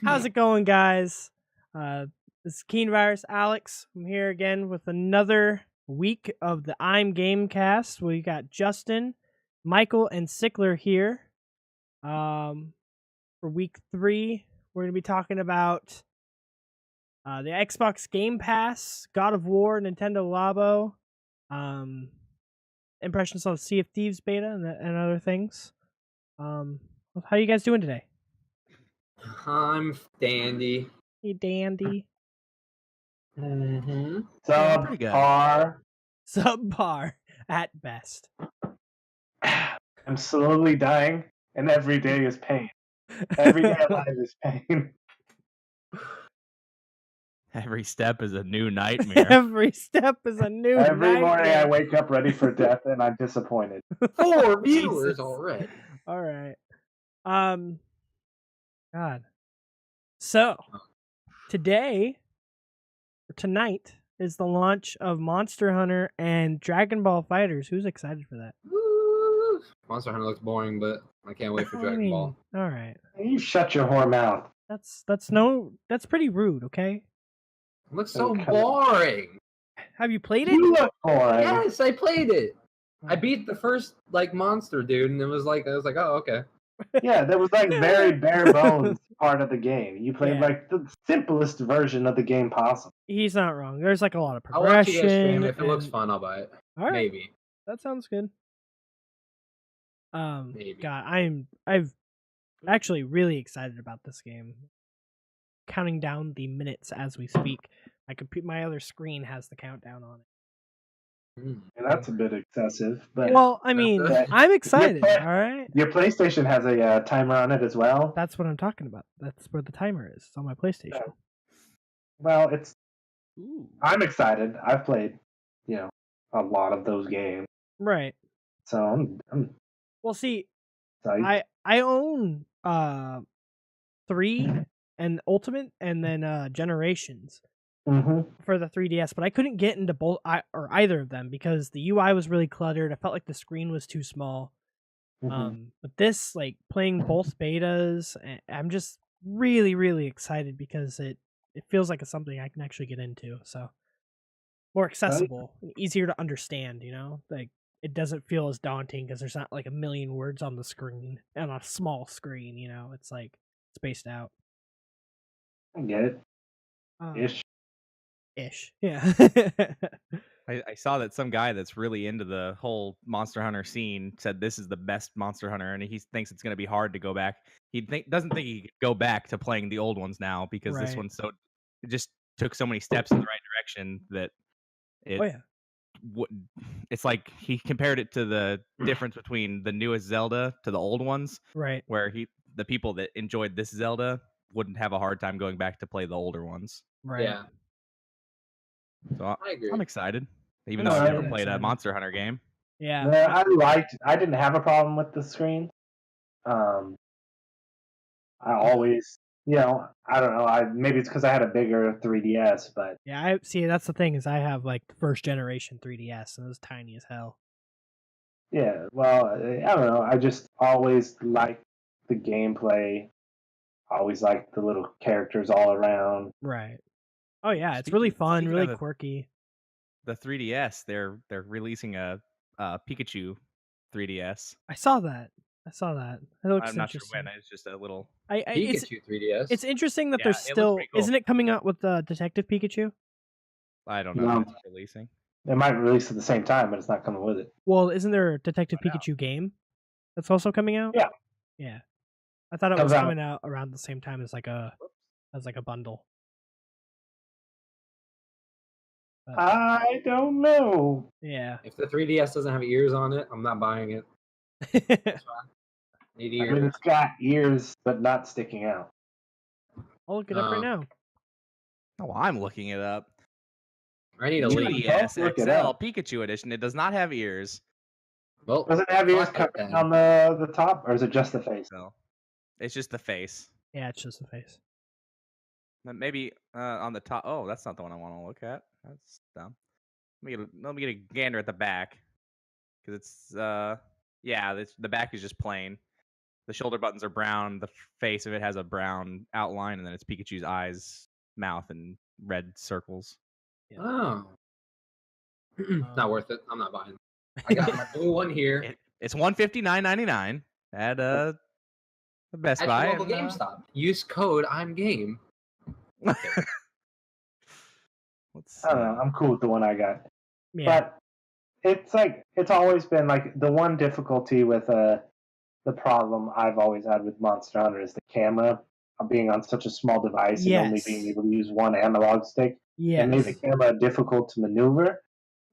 How's it going, guys? This is Keen Virus Alex. I'm here again with another week of the I'm Gamecast. We got Justin, Michael, and Sickler here. For week 3, we're gonna be talking about the Xbox Game Pass, God of War, Nintendo Labo, impressions on the Sea of Thieves beta, and other things. How you guys doing today? I'm dandy. Hey, dandy. Mm-hmm. Pretty good. Subpar at best. I'm slowly dying, and every day is pain. Every day alive is pain. Every step is a new nightmare. Every step is a new Every morning I nightmare. wake up ready for death, and I'm disappointed. 4 viewers Jesus. already. All right. God. So, today, or tonight, is the launch of Monster Hunter and Dragon Ball Fighters. Who's excited for that? Woo! Monster Hunter looks boring, but I can't wait for Dragon Ball. All right. You shut your whore mouth. That's pretty rude, okay? It looks so Okay. boring. Have you played it? You look boring. Yes, I played it. I beat the first monster dude, and I was like, oh, okay. Yeah, that was very bare bones part of the game. You played the simplest version of the game possible. He's not wrong. There's a lot of I'll watch you progression. guys stream. If it looks fun, I'll buy it. All right. Maybe. That sounds good. Maybe. God, I've actually really excited about this game. Counting down the minutes as we speak. My other screen has the countdown on it. And that's a bit excessive, but well, I mean, I'm excited. All right. Your PlayStation has a timer on it as well. That's what I'm talking about. That's where the timer is. It's on my PlayStation. Yeah. Well, I'm excited. I've played, a lot of those games. Right. So I'm well, see, psyched. I own 3 and Ultimate and then Generations. For the 3DS, but I couldn't get into either of them because the UI was really cluttered. I felt like the screen was too small. But this, playing both betas, I'm just really, really excited because it feels like it's something I can actually get into. So more accessible, easier to understand. It doesn't feel as daunting because there's not a million words on the screen and on a small screen. It's spaced out. I get it. Ish, yeah. I saw that some guy that's really into the whole Monster Hunter scene said this is the best Monster Hunter, and he thinks it's going to be hard to go back. He doesn't think he could go back to playing the old ones now because this one's it just took so many steps in the right direction that it's like he compared it to the difference between the newest Zelda to the old ones, right? Where the people that enjoyed this Zelda wouldn't have a hard time going back to play the older ones, right? Yeah. So I agree. I'm excited, even though I've never played a Monster Hunter game. Yeah, I didn't have a problem with the screen. I always, I don't know. Maybe it's because I had a bigger 3DS, but yeah. I see. That's the thing is I have the first generation 3DS, and it was tiny as hell. Yeah, well, I don't know. I just always liked the gameplay. Always liked the little characters all around. Right. Oh yeah, it's really fun, really quirky. The 3DS, they're releasing a Pikachu 3DS. I saw that. It looks I'm not sure interesting. when. It's just a little Pikachu 3DS. It's interesting that there's still. Cool. Isn't it coming out with Detective Pikachu? I don't know when it's releasing. It might release at the same time, but it's not coming with it. Well, isn't there a Detective Pikachu game that's also coming out? Yeah. Yeah. I thought it was coming out around the same time as a bundle. But I don't know. Yeah. If the 3DS doesn't have ears on it, I'm not buying it. That's fine. Need ears. I mean, it's got ears, but not sticking out. I'll look it up right now. Oh, I'm looking it up. I need a 3DS XL Pikachu edition. It does not have ears. Well, does it have ears coming on the top, or is it just the face? No, it's just the face. Yeah, it's just the face. Maybe on the top. Oh, that's not the one I want to look at. That's dumb. Let me get a gander at the back, because it's the back is just plain. The shoulder buttons are brown. The face of it has a brown outline, and then it's Pikachu's eyes, mouth, and red circles. Yeah. Oh. Not worth it. I'm not buying it. I got my blue one here. It's $159.99 at the Best At Buy. your local GameStop. Use code I'm game. Let's see. I don't know. I'm cool with the one I got. Yeah. But it's always been like the one difficulty with the problem I've always had with Monster Hunter is the camera being on such a small device and only being able to use one analog stick. Yes. It made the camera difficult to maneuver.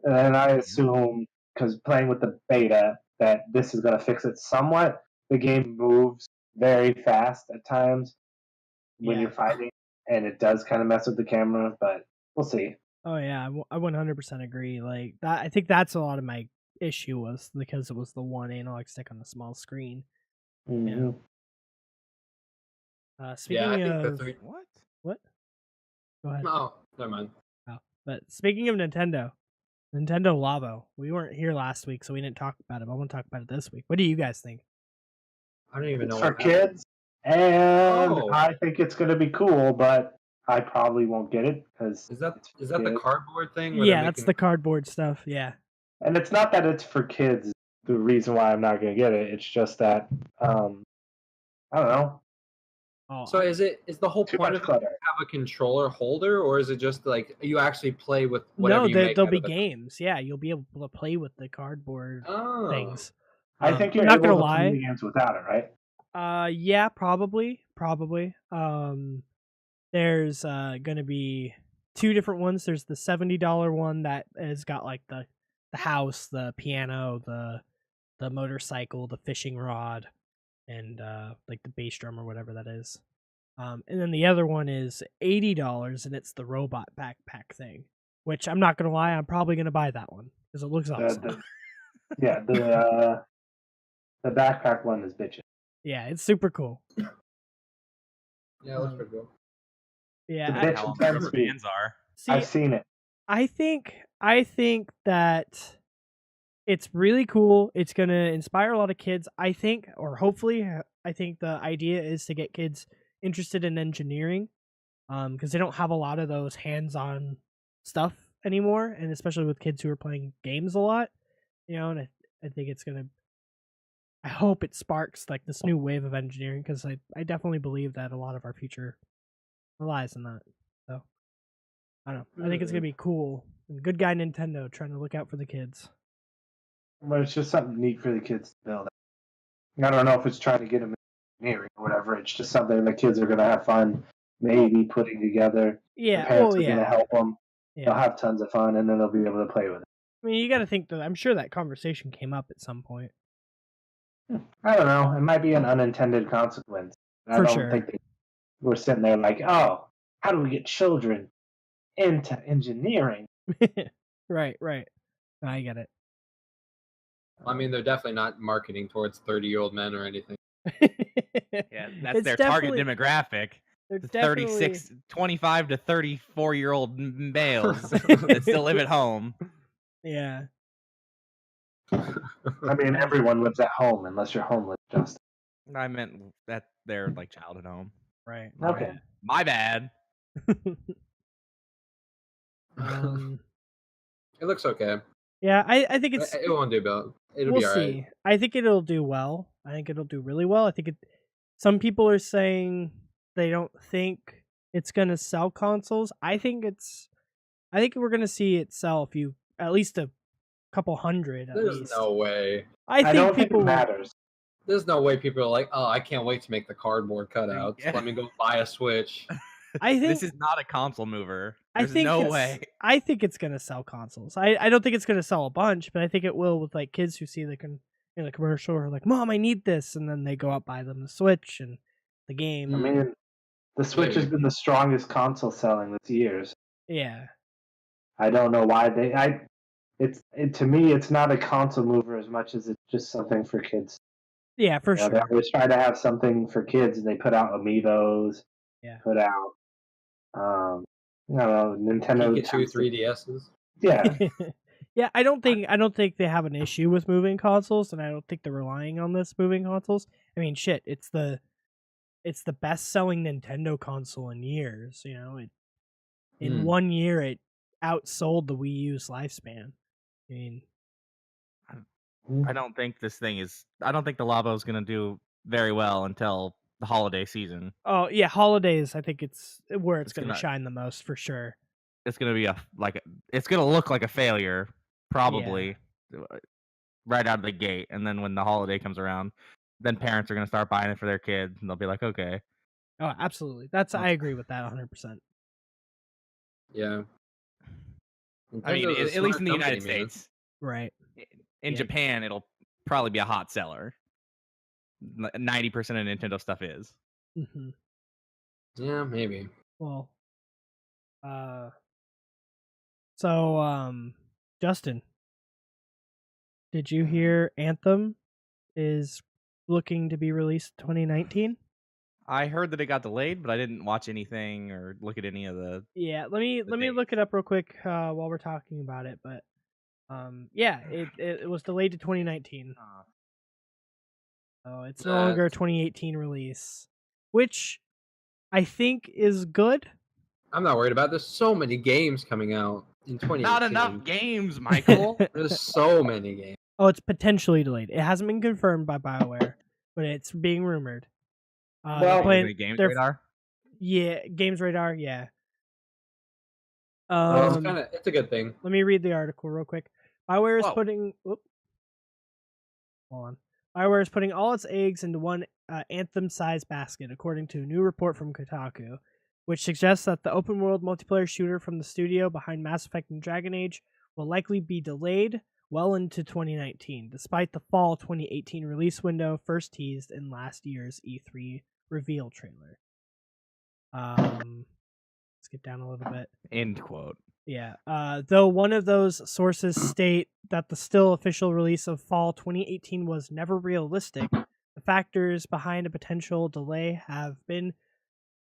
And I assume, because playing with the beta, that this is going to fix it somewhat. The game moves very fast at times when you're fighting, and it does kind of mess with the camera, but we'll see. Oh yeah, I 100% agree. Like that, I think that's a lot of my issue was because it was the one analog stick on the small screen. Mm-hmm. Speaking I think of the what? Go ahead. Oh, never mind. Oh, but speaking of Nintendo Labo. We weren't here last week, so we didn't talk about it. But I want to talk about it this week. What do you guys think? I don't even know. It's for what happened. kids, and Oh. I think it's going to be cool, but I probably won't get it because Is that the cardboard thing? where Yeah, they're that's making- the cardboard stuff. Yeah. And it's not that it's for kids. The reason why I'm not going to get it, it's just that I don't know. Oh, So is the whole Too point much of it clutter. have a controller holder, or is it just like you actually play with whatever no, you make? there'll out be of the- games. Yeah, you'll be able to play with the cardboard things. I think you're I'm not able gonna to play lie. the games without it, right? Yeah, probably. There's gonna be two different ones. There's the $70 one that has got like the house, the piano, the motorcycle, the fishing rod, and like the bass drum or whatever that is. And then the other one is $80, and it's the robot backpack thing. Which I'm not gonna lie, I'm probably gonna buy that one because it looks awesome. The backpack one is bitchin'. Yeah, it's super cool. Yeah, it looks pretty cool. Yeah, The I- bitch How long and the 10 rubber speed. bands are. see, I've seen it. I think that it's really cool. It's gonna inspire a lot of kids. I think, or hopefully, I think the idea is to get kids interested in engineering, because they don't have a lot of those hands-on stuff anymore, and especially with kids who are playing games a lot, And I think it's gonna. I hope it sparks like this new wave of engineering because I definitely believe that a lot of our future relies on that. So I don't know. I think it's gonna be cool. And good guy Nintendo trying to look out for the kids. But it's just something neat for the kids to build. I don't know if it's trying to get them engineering or whatever. It's just something the kids are going to have fun maybe putting together. Yeah, The parents well, are going to yeah. help them. Yeah. They'll have tons of fun, and then they'll be able to play with it. I mean, you got to think that I'm sure that conversation came up at some point. I don't know. It might be an unintended consequence. I For don't sure. think we're sitting there like, oh, how do we get children into engineering? Right. I get it. I mean, they're definitely not marketing towards 30-year-old men or anything. Yeah, that's It's their target definitely- demographic. They're The definitely 25 to 34-year-old males that still live at home. Yeah. I mean, everyone lives at home unless you're homeless, Justin. I meant that they're like childhood home. Right. Okay. My bad. It looks okay. Yeah, I think it's. It won't do bad. It'll We'll be alright. see. I think it'll do well. I think it'll do really well. I think it. Some people are saying they don't think it's gonna sell consoles. I think we're gonna see it sell at least a couple hundred. At There's least. no way. I think don't people think it matters. There's no way people are like, oh, I can't wait to make the cardboard cutouts. Yeah. Let me go buy a Switch. I think This is not a console mover. I There's think no it's- way. I think it's gonna sell consoles. I don't think it's gonna sell a bunch, but I think it will with like kids who see the commercial or like, Mom, I need this, and then they go out buy them the Switch and the game. I mean, the Switch has been the strongest console selling this year. So Yeah. I don't know why to me, it's not a console mover as much as it's just something for kids. Yeah, for You know, sure. they always try to have something for kids, and they put out amiibos. Yeah. Put out, I don't know, Nintendo. Pikachu 3DSs. Yeah, Yeah, I don't think they have an issue with moving consoles, and I don't think they're relying on this moving consoles. I mean, shit, it's the best-selling Nintendo console in years. You know, in 1 year it outsold the Wii U's lifespan. I mean, I don't think this thing is. I don't think the Labo is going to do very well until the holiday season. oh yeah, holidays. I think it's where it's It's going to gonna- shine the most for sure. It's going to be it's going to look like a failure, probably, right out of the gate. And then when the holiday comes around, then parents are going to start buying it for their kids, and they'll be like, okay. Oh, absolutely. I agree with that 100%. Yeah. I mean, Nintendo's a at least in smart the company, United man. States. Right. In Yeah. Japan, it'll probably be a hot seller. 90% of Nintendo stuff is. Mm-hmm. Yeah, maybe. Well, so Justin, did you hear Anthem is looking to be released 2019? I heard that it got delayed, but I didn't watch anything or look at any of the. Yeah, let me look dates. it up real quick while we're talking about it. But yeah, it was delayed to 2019. So it's no longer a 2018 release, which I think is good. I'm not worried about it. There's so many games coming out in 2018. Not enough games, Michael. There's so many games. Oh, it's potentially delayed. It hasn't been confirmed by BioWare, but it's being rumored. Well, they're playing The Games they're- Radar. Yeah, Games Radar. Yeah. Well, it's a good thing. Let me read the article real quick. BioWare is Whoa. putting. Hold on. BioWare is putting all its eggs into one Anthem-sized basket, according to a new report from Kotaku, which suggests that the open-world multiplayer shooter from the studio behind Mass Effect and Dragon Age will likely be delayed well into 2019, despite the fall 2018 release window first teased in last year's E3 reveal trailer. Let's get down a little bit. End quote. Yeah. Though one of those sources state that the still official release of fall 2018 was never realistic, the factors behind a potential delay have been.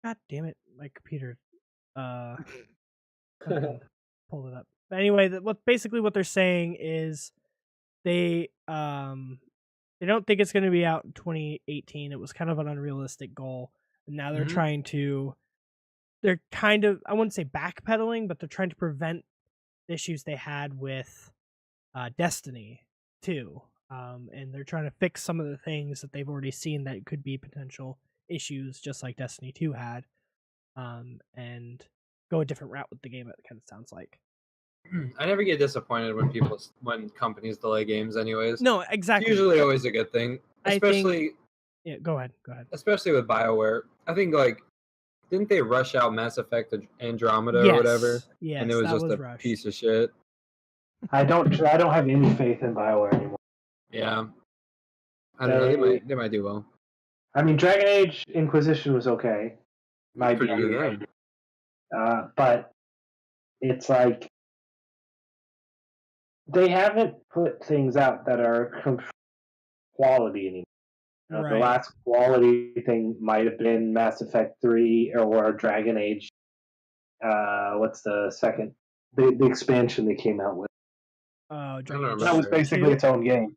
God damn it, my computer. Fucking pulled it up. But anyway, what they're saying is they don't think it's going to be out in 2018. It was kind of an unrealistic goal, and now they're trying to. They're kind of, I wouldn't say backpedaling, but they're trying to prevent issues they had with Destiny 2. And they're trying to fix some of the things that they've already seen that could be potential issues, just like Destiny 2 had, and go a different route with the game, it kind of sounds like. I never get disappointed when companies delay games anyways. No, exactly. It's usually always a good thing. Especially yeah, go ahead. Especially with BioWare. I think didn't they rush out Mass Effect Andromeda or whatever? Yes, and it was just a rushed. piece of shit. I don't have any faith in BioWare anymore. Yeah. I don't know. They might do well. I mean, Dragon Age Inquisition was okay. Might be Pretty good. but it's like they haven't put things out that are quality anymore. Right. The last quality thing might have been Mass Effect 3 or Dragon Age. What's the second? The expansion they came out with. Oh, Dragon Age. That was basically its own game.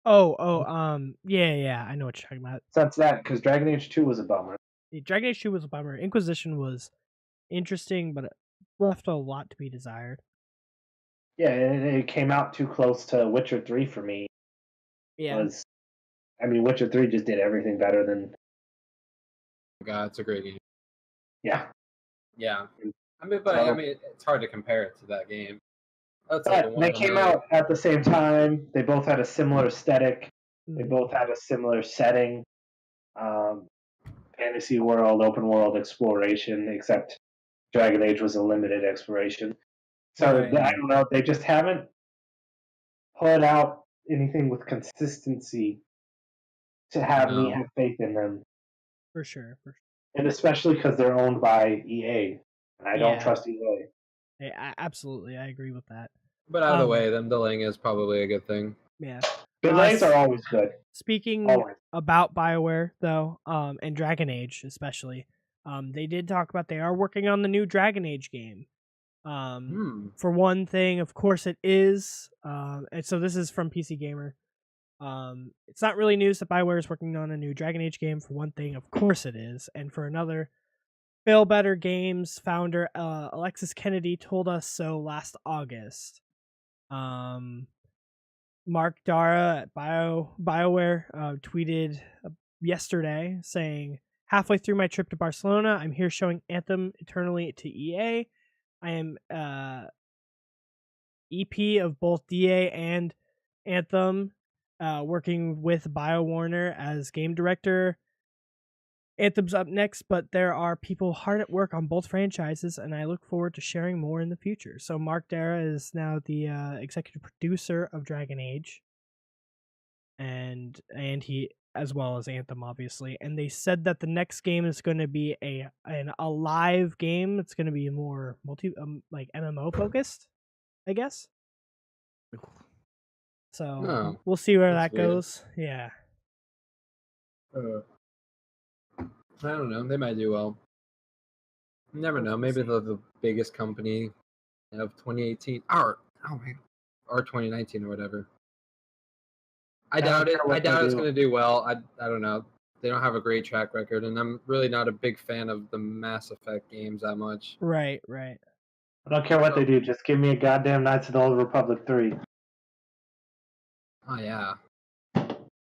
Yeah, I know what you're talking about. So that's that, because Dragon Age 2 was a bummer. Dragon Age 2 was a bummer. Inquisition was interesting, but it left a lot to be desired. Yeah, it came out too close to Witcher 3 for me. Yeah. Witcher 3 just did everything better than... God, it's a great game. Yeah. Yeah. It's hard to compare it to that game. They came out at the same time. They both had a similar aesthetic. They both had a similar setting. Fantasy world, open world exploration, except Dragon Age was a limited exploration. So I don't know. They just haven't put out anything with consistency to have me have faith in them. For sure. And especially because they're owned by EA. And I don't trust EA. Absolutely, I agree with that. But either way, them delaying is probably a good thing. Yeah. Delays are always good. Speaking about BioWare, though, and Dragon Age especially, they did talk about they are working on the new Dragon Age game. For one thing, of course, it is. And so this is from PC Gamer. It's not really news that BioWare is working on a new Dragon Age game. For one thing, of course, it is. And for another, Fail Better Games founder Alexis Kennedy told us so last August. Mark Dara at BioWare tweeted yesterday saying, "Halfway through my trip to Barcelona, I'm here showing Anthem Eternally to EA. I am EP of both DA and Anthem, working with BioWarner as game director. Anthem's up next, but there are people hard at work on both franchises, and I look forward to sharing more in the future." So Mark Dara is now the executive producer of Dragon Age, and he, as well as Anthem, obviously. And they said that the next game is going to be a live game. It's going to be more like MMO focused, I guess. So we'll see where that goes. Yeah. I don't know. They might do well. You never know. Maybe they're the biggest company of 2018 or 2019 or whatever. I doubt it. I doubt it's going to do well. I don't know. They don't have a great track record, and I'm really not a big fan of the Mass Effect games that much. Right. I don't care what they do. Just give me a goddamn Knights of the Old Republic 3. Oh yeah.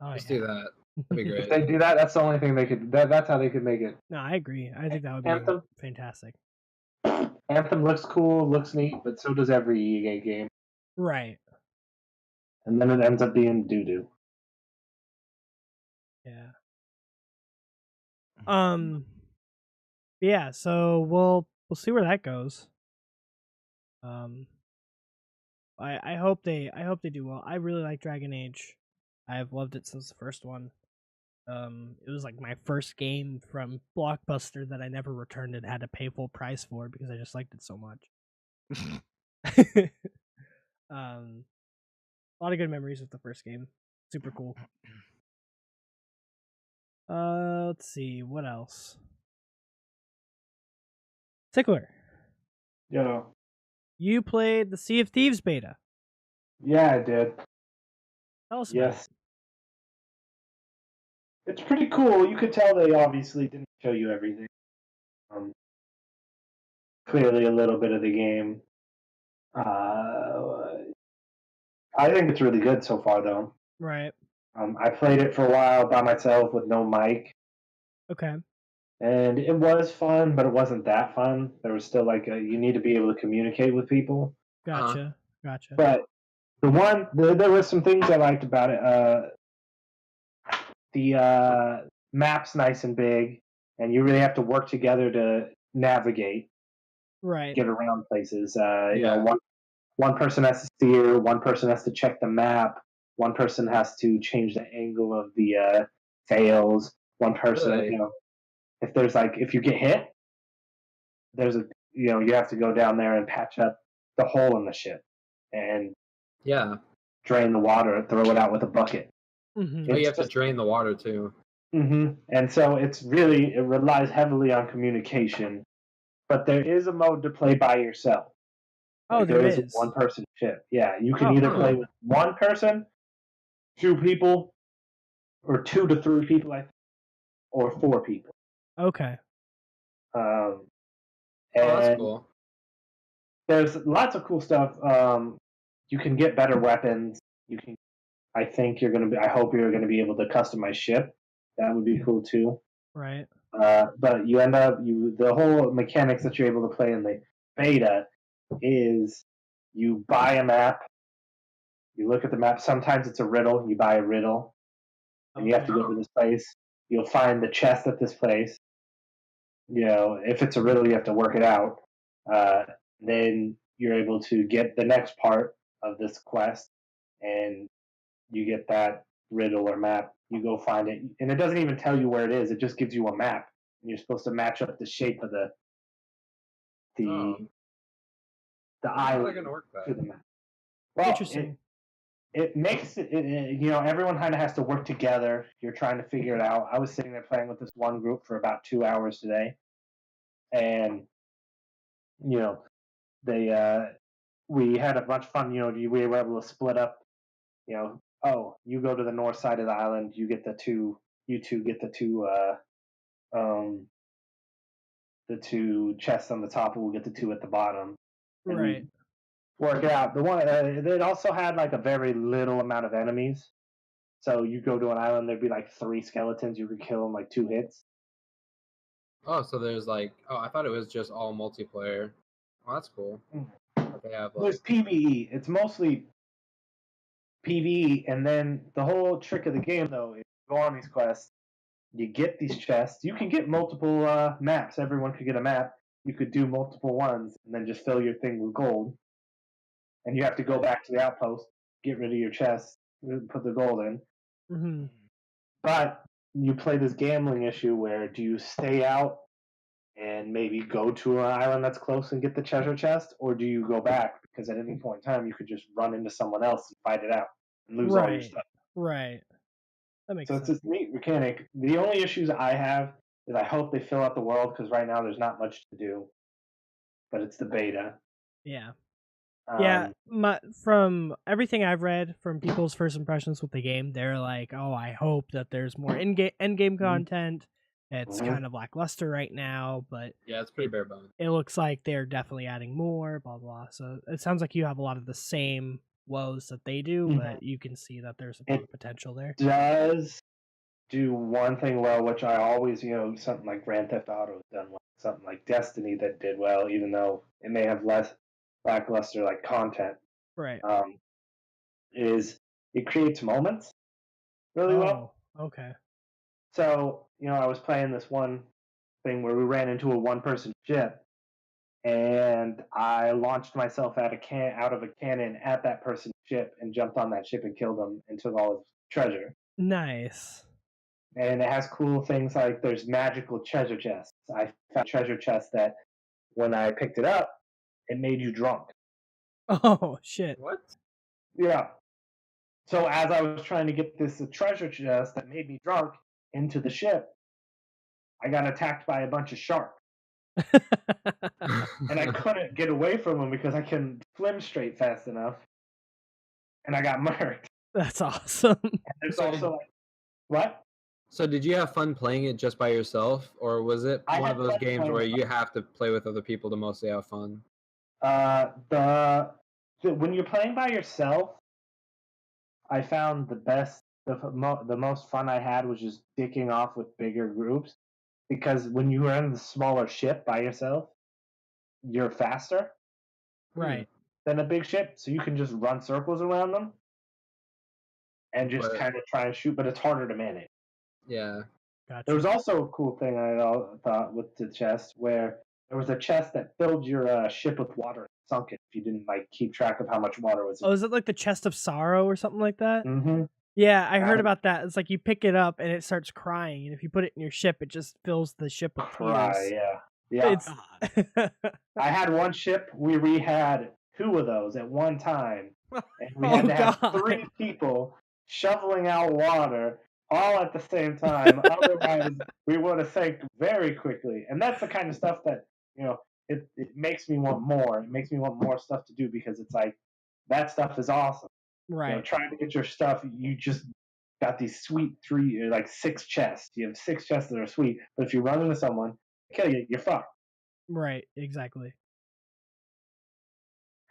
Let's do that. That'd be great. If they do that, that's the only thing they could. That's how they could make it. No, I agree. I think that would be fantastic. Anthem looks cool, looks neat, but so does every EA game. Right. And then it ends up being doo-doo. Yeah. Yeah, so we'll see where that goes. I hope they do well. I really like Dragon Age. I've loved it since the first one. It was like my first game from Blockbuster that I never returned and had to pay full price for because I just liked it so much. A lot of good memories with the first game. Super cool. Let's see, what else? Tickler. Yeah. You played the Sea of Thieves beta. Yeah, I did. Tell us about it. It's pretty cool. You could tell they obviously didn't show you everything. Clearly a little bit of the game. I think it's really good so far, though. Right. I played it for a while by myself with no mic. Okay. And it was fun, but it wasn't that fun. There was still you need to be able to communicate with people. Gotcha. But there were some things I liked about it. The map's nice and big, and you really have to work together to navigate. Right. Get around places. You know, one person has to steer, one person has to check the map, one person has to change the angle of the sails. One person, you know, if you get hit, you have to go down there and patch up the hole in the ship, and drain the water and throw it out with a bucket. Mm-hmm. You have to drain the water too. Mm-hmm. And so it relies heavily on communication, but there is a mode to play by yourself. Oh, there is a one-person ship. Yeah, you can either play with one person, 2 people, or 2 to 3 people, I think, or 4 people. Okay. That's cool. There's lots of cool stuff. You can get better weapons. I hope you're gonna be able to customize ship. That would be cool too. Right. But you end up the whole mechanics that you're able to play in the beta is you buy a map, you look at the map. Sometimes it's a riddle. You buy a riddle, and you have to go to this place. You'll find the chest at this place. You know, if it's a riddle, you have to work it out. Then you're able to get the next part of this quest, and you get that riddle or map. You go find it, and it doesn't even tell you where it is. It just gives you a map, and you're supposed to match up the shape of the island to the map. Well, interesting. It makes it, everyone kind of has to work together. You're trying to figure it out. I was sitting there playing with this one group for about 2 hours today, and we had a bunch of fun. We were able to split up. Oh, you go to the north side of the island. You get the two. You two get um, the two chests on the top, and we'll get the two at the bottom. And Right. we work it out. The one it also had like a very little amount of enemies. So you go to an island, there'd be like 3 skeletons. You could kill in like 2 hits. Oh, so there's like, I thought it was just all multiplayer. Oh, that's cool. But they have There's like, PVE. It's mostly PVE, and then the whole trick of the game though is you go on these quests, you get these chests. You can get multiple maps. Everyone could get a map. You could do multiple ones, and then just fill your thing with gold. And you have to go back to the outpost, get rid of your chest, put the gold in. Hmm. But you play this gambling issue where do you stay out and maybe go to an island that's close and get the treasure chest, or do you go back because at any point in time you could just run into someone else and fight it out and lose all your Right. stuff. Right. That makes So it's sense. this neat mechanic. The only issues I have is I hope they fill out the world because right now there's not much to do, but it's the beta. Yeah. Yeah, Um, from everything I've read from people's first impressions with the game, they're like, "Oh, I hope that there's more end game content. It's Mhm. kind of lackluster right now, but yeah, it's pretty bare bones. it looks like they're definitely adding more, blah blah." So it sounds like you have a lot of the same woes that they do, Mhm. but you can see that there's a lot It of potential there. does do one thing well, which I always, something like Grand Theft Auto has done well, something like Destiny that did well, even though it may have less lackluster like content. Right. Is it creates moments really well. Oh, okay. So, I was playing this one thing where we ran into a one-person ship, and I launched myself out of a cannon at that person's ship and jumped on that ship and killed him and took all his treasure. Nice. And it has cool things like there's magical treasure chests. I found a treasure chest that when I picked it up, it made you drunk. Oh shit. What? Yeah. So as I was trying to get this treasure chest that made me drunk into the ship, I got attacked by a bunch of sharks. And I couldn't get away from them because I couldn't swim straight fast enough. And I got murked. That's awesome. And there's So also what? So did you have fun playing it just by yourself, or was it I one had of those fun games playing where it. you have to play with other people to mostly have fun? When you're playing by yourself, I found the most fun I had was just dicking off with bigger groups because when you are in the smaller ship by yourself, you're faster Right. than a big ship, so you can just run circles around them and just But kind of try and shoot, but it's harder to manage. yeah, Gotcha. There was also a cool thing I thought with the chest where there was a chest that filled your ship with water and sunk it if you didn't keep track of how much water was in Oh, is it like the chest of sorrow or something like that? it. Mm-hmm. Yeah, I heard about that. It's like you pick it up and it starts crying, and if you put it in your ship, it just fills the ship with Cry, tears. yeah. It's I had one ship where we had 2 of those at one time, and we Oh, had to have God. 3 people shoveling out water all at the same time. Otherwise, we would have sank very quickly. And that's the kind of stuff that it makes me want more. It makes me want more stuff to do because it's like that stuff is awesome. right. Trying to get your stuff, you just got these sweet 6 chests. You have 6 chests that are sweet, but if you run into someone, kill you, you're fucked. Right, exactly.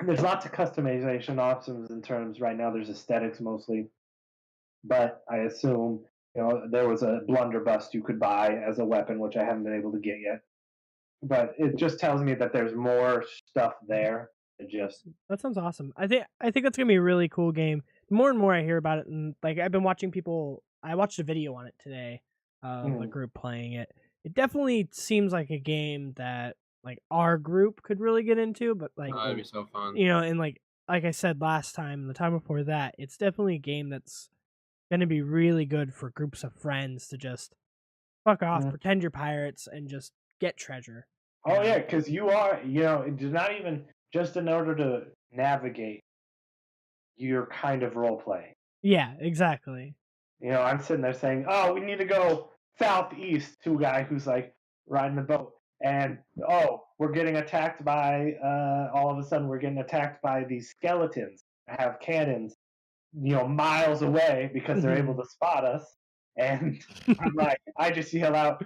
There's lots of customization options in terms right now. There's aesthetics mostly, but I assume there was a blunderbuss you could buy as a weapon, which I haven't been able to get yet. But it just tells me that there's more stuff there. That sounds awesome. I think that's gonna be a really cool game. The more and more I hear about it, and I've been watching people. I watched a video on it today of a group playing it. It definitely seems like a game that our group could really get into, but that'd be so fun. and like I said last time, the time before that, it's definitely a game that's gonna be really good for groups of friends to just fuck off, pretend you're pirates, and just get treasure. Oh yeah, because you are, it's not even just in order to navigate. You're kind of role playing. Yeah, exactly. I'm sitting there saying, "Oh, we need to go southeast." To a guy who's riding the boat, and we're getting attacked by all of a sudden we're getting attacked by these skeletons that have cannons, miles away because they're able to spot us. And I'm like, I just yell out,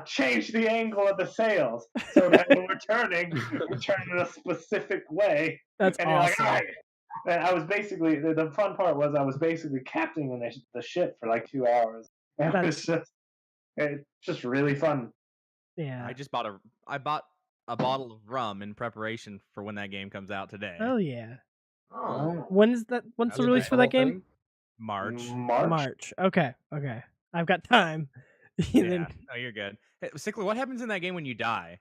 change the angle of the sails so that when we're turning in a specific way. That's and you're like, awesome. all right. And I was basically, the fun part was I was basically captaining the ship for like 2 hours. And it's just really fun. Yeah. I bought a bottle of rum in preparation for when that game comes out today. Oh yeah. Oh, When's the release for that game? March. Okay. I've got time. Yeah. Oh, you're good. Hey, Sickler, what happens in that game when you die?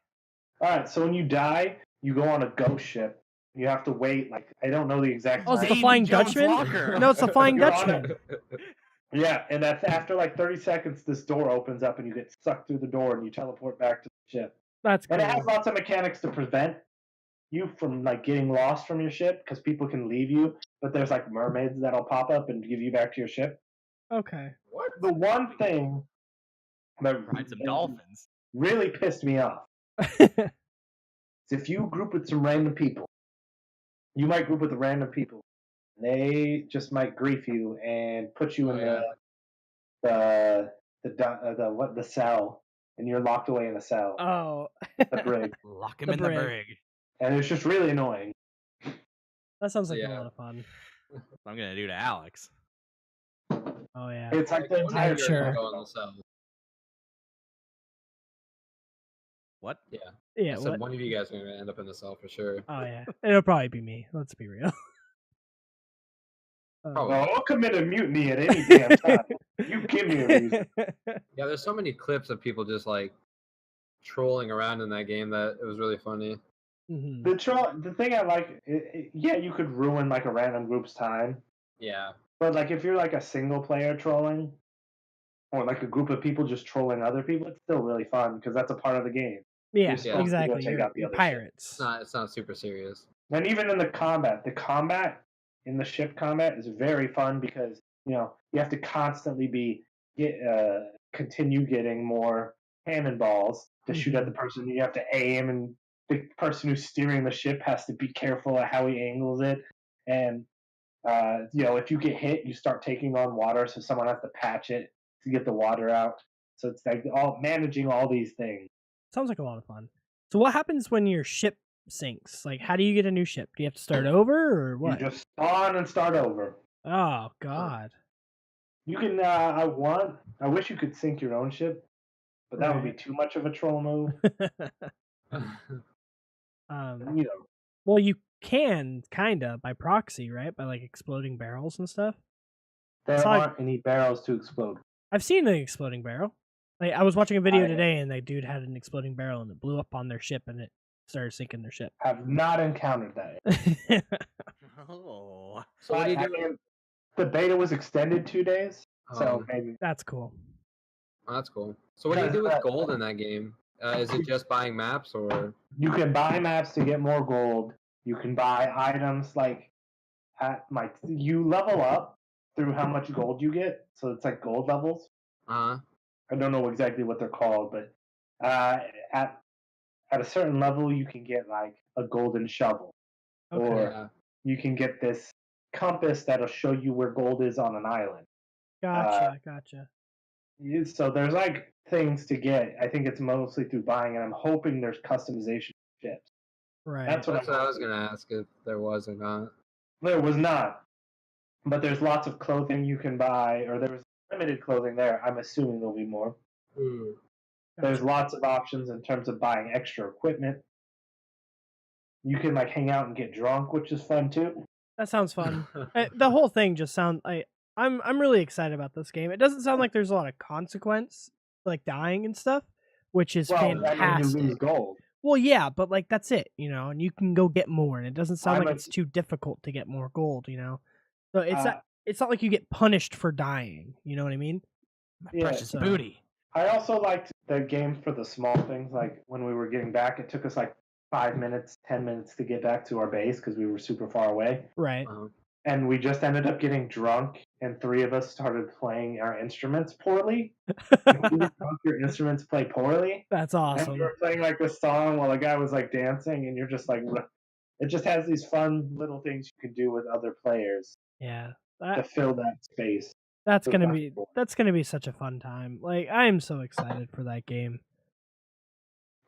All right, so when you die, you go on a ghost ship. You have to wait, like, I don't know the exact Oh, is it the time. Flying Jones Dutchman? Locker. No, it's the Flying You're on Dutchman. Yeah, and after like 30 seconds, this door opens up and you get sucked through the door and you teleport back to the ship. That's cool. And it has lots of mechanics to prevent you from like getting lost from your ship because people can leave you, but there's like mermaids that'll pop up and give you back to your ship. Okay. what? The one thing that Ride some dolphins. really pissed me off is if you group with some random people, you might group with the random people. They just might grief you and put you in the cell, and you're locked away in a cell, Oh. the brig, Lock him The in brig. the brig. and it's just really annoying. That sounds like a Yeah. lot of fun. I'm gonna do to Alex. Oh yeah. It's like the one of entire you guys sure. will go in the cell. What? Yeah. Yeah. I said What? one of you guys are gonna end up in the cell for sure. Oh yeah. It'll probably be me. Let's be real. Probably. Well, I'll commit a mutiny at any damn time. You give me a reason. Yeah, there's so many clips of people just like trolling around in that game that it was really funny. Mhm. The thing I like, yeah, you could ruin like a random group's time, Yeah. but like if you're like a single player trolling, or like a group of people just trolling other people, it's still really fun because that's a part of the game. Yeah, You're supposed to go exactly. take out the You're other pirates. It's not super serious. And even in the combat in the ship combat is very fun because you have to constantly continue getting more cannonballs to shoot at the person. You have to aim, and the person who's steering the ship has to be careful at how he angles it. And if you get hit, you start taking on water, so someone has to patch it to get the water out. So it's like managing all these things. Sounds like a lot of fun. So what happens when your ship sinks? Like, how do you get a new ship? Do you have to start over or what? You just spawn and start over. Oh God. You can. I wish you could sink your own ship, but that would be Right. too much of a troll move. Well, you can kinda by proxy, right? By like exploding barrels and stuff. There aren't any barrels to explode. I've seen an exploding barrel. Like I was watching a video today, and the dude had an exploding barrel, and it blew up on their ship, and it started sinking their ship. Have not encountered that. Oh. So what do you do? The beta was extended 2 days, so maybe That's cool. Oh, that's cool. So what do you do with gold in that game? Is it just buying maps or? You can buy maps to get more gold. You can buy items like you level up through how much gold you get. So it's like gold levels. I don't know exactly what they're called, but at a certain level you can get like a golden shovel, or you can get this compass that'll show you where gold is on an island. Gotcha. So there's like things to get. I think it's mostly through buying, and I'm hoping there's customization for ships. Right. That's what I was gonna ask if there was or not. There was not, but there's lots of clothing you can buy, or there was limited clothing there. I'm assuming there'll be more. There's lots of options in terms of buying extra equipment. You can like hang out and get drunk, which is fun too. That sounds fun. The whole thing just sounds like I'm really excited about this game. It doesn't sound like there's a lot of consequence, like dying and stuff, which is fantastic. I mean, you lose gold. Well, yeah, but like that's it, and you can go get more, and it doesn't sound like it's too difficult to get more gold, So it's not like you get punished for dying. You know what I mean? Precious booty. I also liked the game for the small things. Like when we were getting back, it took us like 5 minutes, 10 minutes to get back to our base because we were super far away. Right. and we just ended up getting drunk, and 3 of us started playing our instruments poorly. And when you get drunk, your instruments play poorly. That's And we awesome. were playing like this song while the guy was like dancing, and you're just like, it just has these fun little things you can do with other players Yeah, to fill that space. that's So gonna that's be cool. that's gonna be such a fun time. Like I am so excited for that game.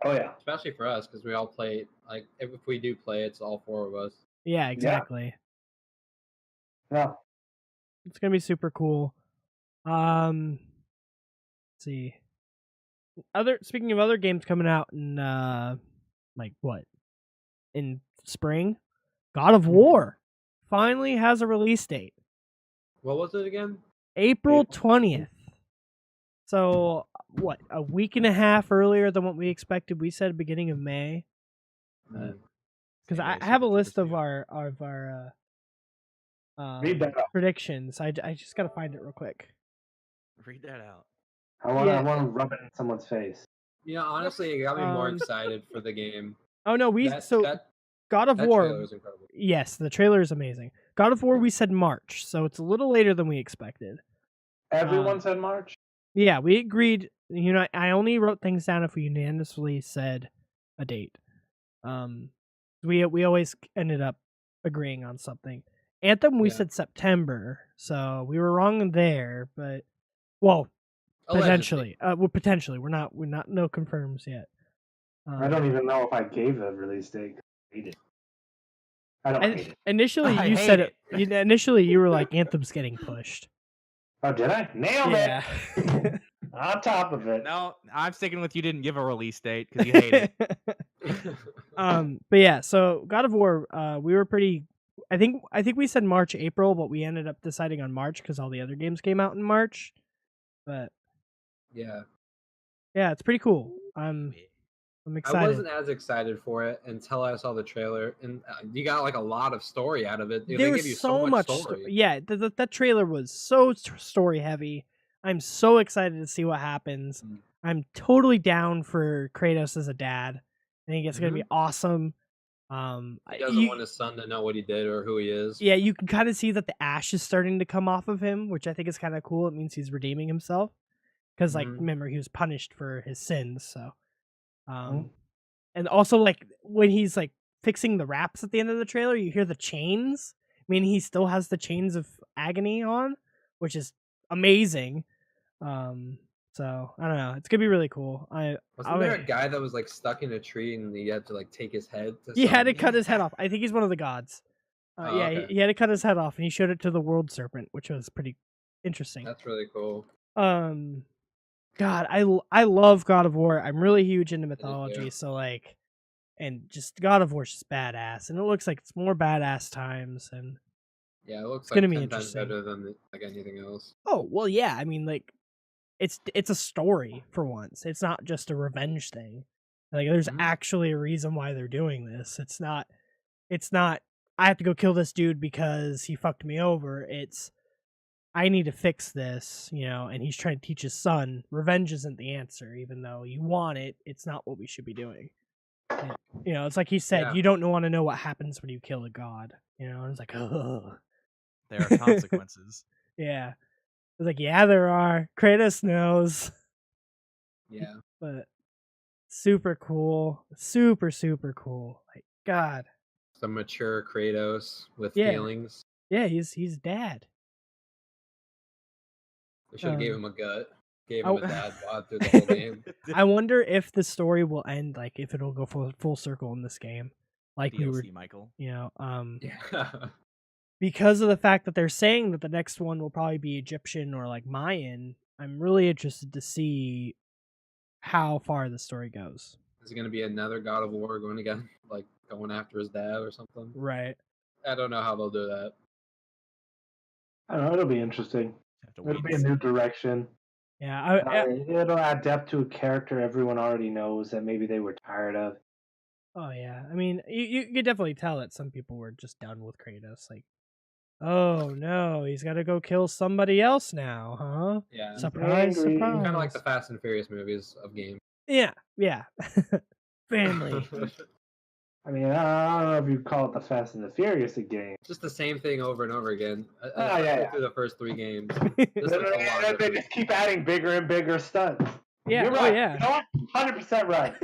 Oh yeah, Especially for us, because we all play. Like, if we do play, it's all 4 of us. Yeah, exactly. yeah. It's gonna be super cool. Let's see. Speaking of other games coming out in like what? In spring? God of War finally has a release date. What was it again? April 20th. So what? A week and a half earlier than what we expected. We said beginning of May. Man, Because I Super, have a super, list super of soon. our Read that out. predictions. I just gotta find it real quick. Read that out. I want Yeah. to rub it in someone's face. You know, honestly, it got me more Um, excited for the game. Oh no, That God of that War. trailer was incredible. Yes, the trailer is amazing. God of War, we said March, so it's a little later than we expected. Everyone said March. Yeah, we agreed. You know, I only wrote things down if we unanimously said a date. We always ended up agreeing on something. Anthem, we Yeah. said September, so we were wrong there. But well, Allegedly. potentially, we're not no confirms yet. I don't even know if I gave a release date. I hate it. I don't hate it. Initially, I you hate said it. Initially, you were like Anthem's getting pushed. Oh, did I? Nailed Yeah. it. On top of it. No, I'm sticking with you. Didn't give a release date because you hate it. But yeah, so God of War, we were pretty. I think we said March, April, but we ended up deciding on March because all the other games came out in March. But Yeah. yeah, it's pretty cool. I'm I excited. wasn't as excited for it until I saw the trailer, and you got like a lot of story out of it. They There give was you so much story. Yeah, that trailer was so story heavy. I'm so excited to see what happens. I'm totally down for Kratos as a dad. I think it's gonna be awesome. He doesn't want his son to know what he did or who he is. Yeah, you can kind of see that the ash is starting to come off of him, which I think is kind of cool. It means he's redeeming himself. Because, like, remember, he was punished for his sins, so. And also, like, when he's, like, fixing the wraps at the end of the trailer, you hear the chains. I mean, he still has the chains of agony on, which is amazing. So, I don't know. It's going to be really cool. Wasn't there a guy that was, like, stuck in a tree and he had to, like, take his head? He had to cut his head off. I think he's one of the gods. Okay. He had to cut his head off, and he showed it to the world serpent, which was pretty interesting. That's really cool. God, I love God of War. I'm really huge into mythology, so like, and just God of War's just badass, and it looks like it's more badass times, and yeah, it looks it's like gonna be 10 times interesting. better than like anything else. Oh well, yeah. I mean, like, it's a story for once. It's not just a revenge thing. Like, there's actually a reason why they're doing this. It's not. I have to go kill this dude because he fucked me over. It's I need to fix this, you know, and he's trying to teach his son revenge isn't the answer, even though you want it, it's not what we should be doing. And, you know, it's like he said, you don't want to know what happens when you kill a god, you know, and it's like, ugh. There are consequences. Yeah. It's like, yeah, there are. Kratos knows. Yeah. But super cool. Super, super cool. Like, God. Some mature Kratos with feelings. Yeah, he's dad. They should have gave him a gut. Gave him a dad bod through the whole game. I wonder if the story will end, like, if it'll go full circle in this game. Like DLC, we were, Michael. You know, yeah. Because of the fact that they're saying that the next one will probably be Egyptian or, like, Mayan, I'm really interested to see how far the story goes. Is it going to be another God of War going after his dad or something? Right. I don't know how they'll do that. I don't know. It'll be interesting. It'll be a new direction. Yeah. It'll add depth to a character everyone already knows that maybe they were tired of. Oh, yeah. I mean, you could definitely tell that some people were just done with Kratos. Like, oh, no, he's got to go kill somebody else now, huh? Yeah. Surprise, surprise. Kind of like the Fast and Furious movies of games. Yeah. Family. I mean, I don't know if you call it the Fast and the Furious game. Just the same thing over and over again. Oh, yeah. Through the first 3 games. They just keep adding bigger and bigger stunts. Yeah. You're Oh right. yeah. You know what? 100% right.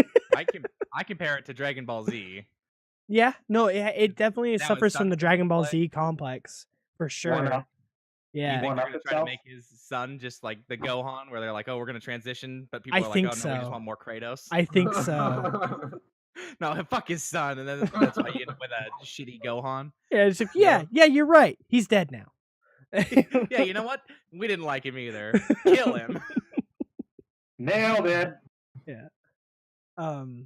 I compare it to Dragon Ball Z. Yeah. No, it definitely That suffers was from the such a Dragon Ball play. Z complex for sure. One-up. Yeah. You think One they're up gonna try to itself? make his son just like the Gohan, where they're like, "Oh, we're gonna transition," but people I are like, think "Oh no, we just so. want more Kratos." I think so. No, fuck his son, and then that's why you end up with a shitty Gohan. Yeah. It's like, yeah. You're right. He's dead now. Yeah, you know what? We didn't like him either. Kill him. Nailed it. Yeah. Nailed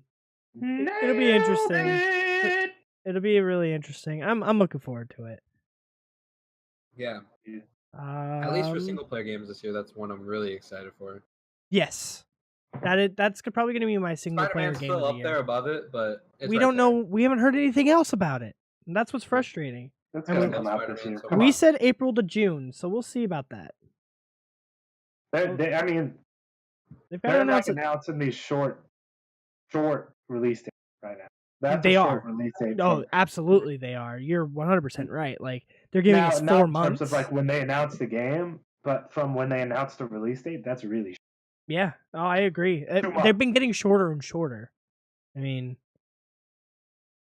It'll be interesting. it. It'll be really interesting. I'm looking forward to it. Yeah. At least for Um, single player games this year, that's one I'm really excited for. Yes. That's probably going to be my single player Spider-Man's game still of up the there year. above it, but it's We right don't there. know. We haven't heard anything else about it. And that's what's frustrating. That's I gonna mean, come out this Spider-Man year. so Come We on. said April to June, so we'll see about that. I mean, They've got to they're announce like it. announcing these short release dates right now. That's They a short are. release date. Oh, absolutely, they are. You're 100% right. Like they're giving us 4 not in months. terms of like when they announced the game, but from when they announced the release date, that's really. Yeah. Oh, I agree. They've months. been getting shorter and shorter. I mean,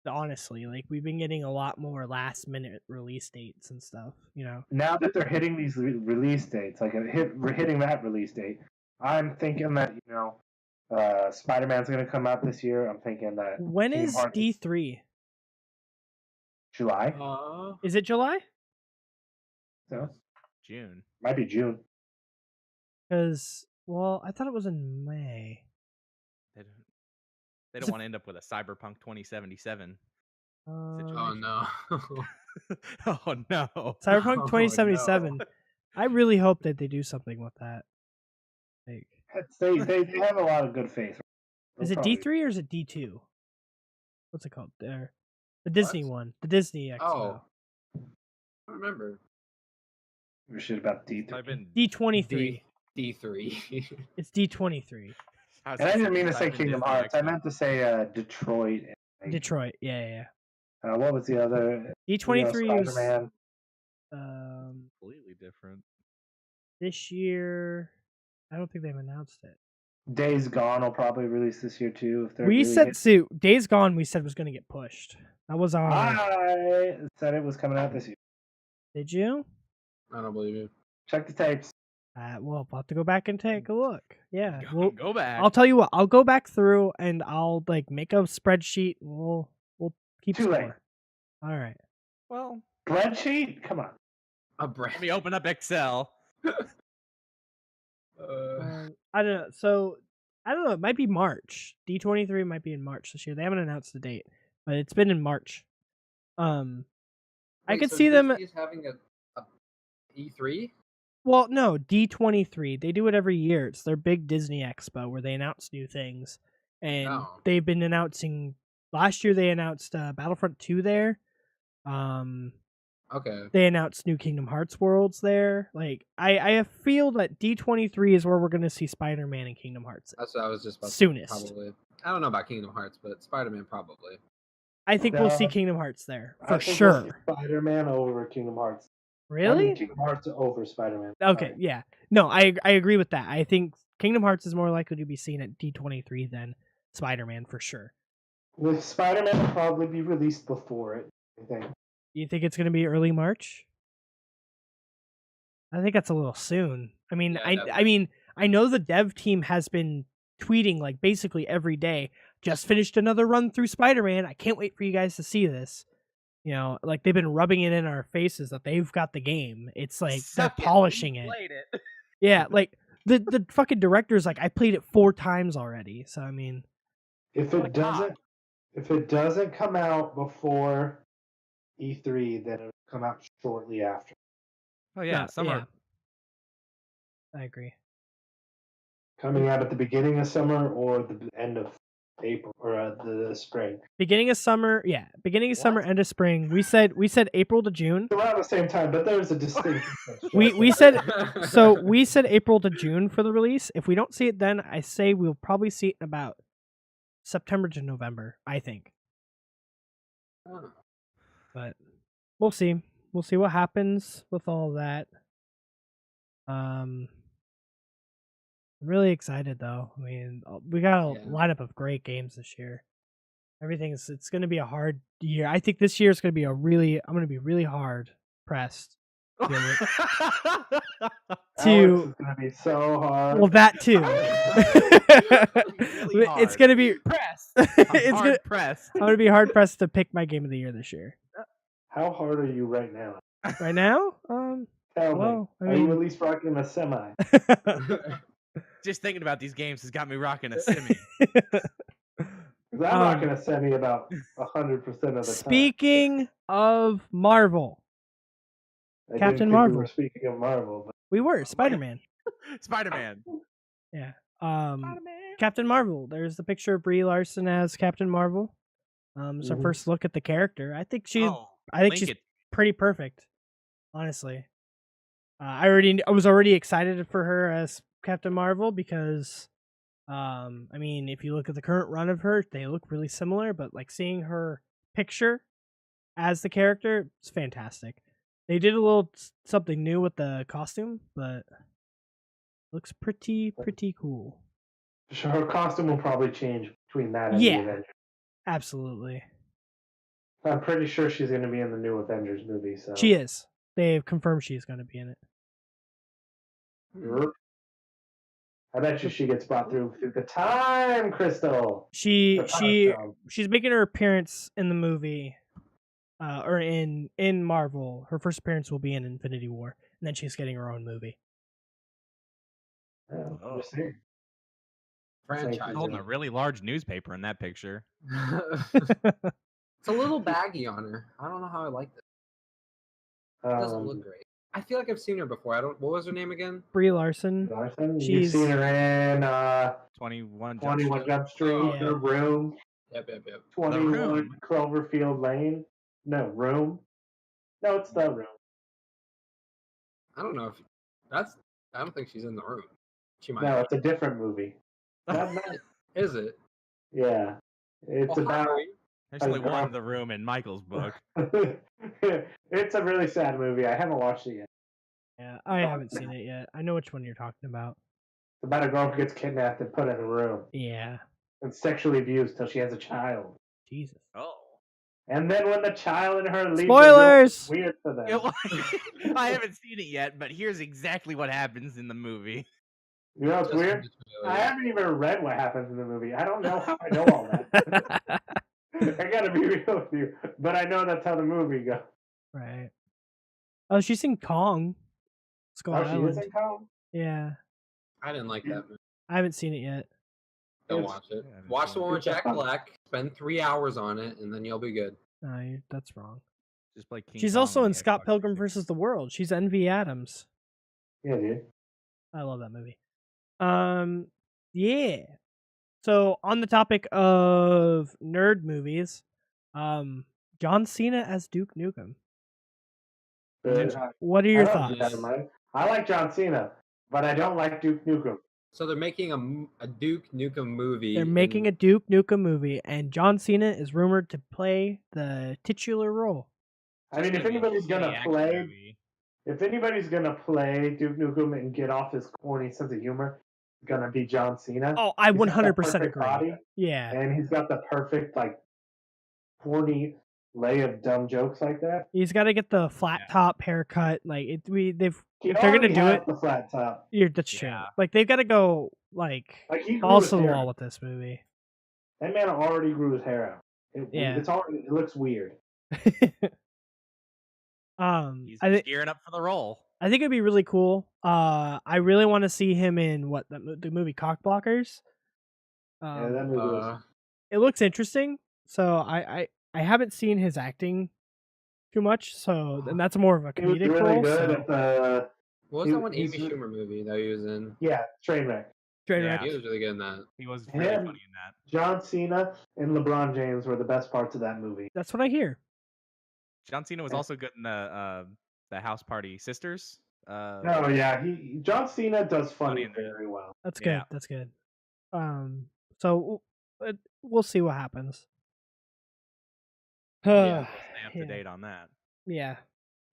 honestly, like we've been getting a lot more last minute release dates and stuff. You know. Now that they're hitting these release dates, like we're hitting that release date, I'm thinking that Spider-Man's going to come out this year. I'm thinking that When Kingdom is Hearts D3? July. Is it July? So June. might be June. Because I thought it was in May. They don't want to end up with a Cyberpunk 2077. Oh no. Oh no. Cyberpunk Oh, 2077. no. I really hope that they do something with that. Like, They have a lot of good faith. is it D3 or is it D2? What's it called? There, the Disney one, the Disney Expo. Oh. I don't remember. We should about D3. I've been D23. D3. It's D23. And I didn't mean to say Kingdom Hearts. I meant to say Detroit. And, Detroit. Yeah. what was the other? D23 was Spider-Man. completely different. this year. I don't think they've announced it. Days Gone will probably release this year too. If they're We really said Days Gone. We said was going to get pushed. That was our. I said it was coming out this year. Did you? I don't believe you. Check the tapes. We'll have to go back and take a look. Yeah, Go back. I'll tell you what. I'll go back through and I'll make a spreadsheet. And we'll keep Too score. late. All right. Well, Spreadsheet? Come on. A brand. let me open up Excel. I don't know. So I don't know. It might be March. D23 might be in March this year. They haven't announced the date, but it's been in March. I could see them. Disney's having a E3. Well, no, D23. They do it every year. It's their big Disney Expo where they announce new things, and they've been announcing. Last year they announced Battlefront 2 there. Okay. They announced new Kingdom Hearts worlds there. Like I feel that D23 is where we're going to see Spider-Man and Kingdom Hearts That's what I was just about soonest. to say, probably. I don't know about Kingdom Hearts, but Spider-Man probably. I think we'll see Kingdom Hearts there for I think sure. we'll see Spider-Man over Kingdom Hearts. Really? I mean, Kingdom Hearts over Spider-Man. Okay, Sorry. yeah. No, I agree with that. I think Kingdom Hearts is more likely to be seen at D23 than Spider-Man for sure. With Spider-Man will probably be released before it, I think. You think it's going to be early March? I think that's a little soon. I mean, Yeah, I mean, I know the dev team has been tweeting like basically every day. Just finished another run through Spider-Man. I can't wait for you guys to see this. You know, like they've been rubbing it in our faces that they've got the game. It's like they're polishing it. Played it. Yeah, like the fucking director's like, I played it 4 times already. So I mean, If it doesn't come out before E3, then it'll come out shortly after. Oh yeah, no, summer. I agree. Coming out at the beginning of summer or the end of April or the spring. Beginning of summer, beginning of summer, end of spring. We said April to June. Around the same time, but there's a distinct difference. We said so. We said April to June for the release. If we don't see it then, I say we'll probably see it in about September to November. I think. Oh. But we'll see. We'll see what happens with all that. I'm really excited though. I mean, we got a Yeah. lineup of great games this year. It's going to be a hard year. I think this year is going to be I'm going to be really hard pressed Alex to is gonna be so hard. well that too. Really hard. It's going to be pressed. it's hard gonna, pressed. I'm going to be hard pressed to pick my game of the year this year. How hard are you right now? Right now, Tell well, me. I Are you mean, at least rocking a semi? Just thinking about these games has got me rocking a semi. Because I'm rocking a semi about 100% of the time. Speaking of Marvel, I Captain didn't think Marvel. we were speaking of Marvel, but We were Spider-Man. Spider-Man. Yeah. Spider-Man. Captain Marvel. There's the picture of Brie Larson as Captain Marvel. It's our first look at the character. I think she's pretty perfect. Honestly, I was already excited for her as Captain Marvel because, I mean, if you look at the current run of her, they look really similar. But like seeing her picture as the character, it's fantastic. They did a little something new with the costume, but looks pretty cool. sure, her costume will probably change between that and the Avengers. Absolutely. I'm pretty sure she's going to be in the new Avengers movie. So she is. They've confirmed she's going to be in it. I bet you she gets brought through the time crystal. She's making her appearance in the movie, or in Marvel. Her first appearance will be in Infinity War, and then she's getting her own movie. Oh. Franchise. Holding a really large newspaper in that picture. It's a little baggy on her. I don't know how I like this. It doesn't look great. I feel like I've seen her before. What was her name again? Brie Larson. You've seen her in 21 Jump Street, The Room. Yep. 21 Cloverfield Lane. No, Room. No, it's The Room. I don't know if I don't think she's in The Room. She might. No, it's a different movie. Is it? Yeah. It's about. There's only one in The Room in Michael's book. It's a really sad movie. I haven't watched it yet. Yeah, I haven't seen it yet. I know which one you're talking about. It's about a girl who gets kidnapped and put in a room. Yeah. And sexually abused till she has a child. Jesus. Oh. And then when the child and her leave, spoilers! It's weird for them. I haven't seen it yet, but here's exactly what happens in the movie. You know what's weird? I haven't even read what happens in the movie. I don't know how I know all that. I gotta be real with you. But I know that's how the movie goes. Right. Oh, she's in Kong. Skull Island. She is in Kong? Yeah. I didn't like that movie. I haven't seen it yet. Don't watch it. Watch the one with Jack Black. Spend 3 hours on it, and then you'll be good. No, that's wrong. Just play King She's Kong also in Scott Pilgrim vs. the World. She's Envy Adams. Yeah, dude. I love that movie. Yeah. So on the topic of nerd movies, John Cena as Duke Nukem. What are your thoughts? I like John Cena, but I don't like Duke Nukem. So they're making a Duke Nukem movie. They're making a Duke Nukem movie, and John Cena is rumored to play the titular role. I mean, if anybody's gonna play Duke Nukem and get off his corny sense of humor, it's gonna be John Cena. Oh, I 100% agree. Body, yeah, and he's got the perfect corny lay of dumb jokes like that. He's got to get the flat top haircut. Like if they're gonna do it, the flat top. That's true. Like they've got to go balls to the wall with this movie. That man already grew his hair out. It looks weird. He's gearing up for the role. I think it'd be really cool. I really want to see him in the movie Cockblockers. Yeah, that movie it looks interesting. So I haven't seen his acting too much. So and that's more of a comedic really role. Good at what was that one Amy Schumer movie that he was in? Yeah, Trainwreck. Yeah, he was really good in that. He was really funny in that. John Cena and LeBron James were the best parts of that movie. That's what I hear. John Cena was also good in the House Party Sisters. John Cena does funny very well. That's good. That's good. So we'll see what happens. Yeah. Stay up to date on that. Yeah,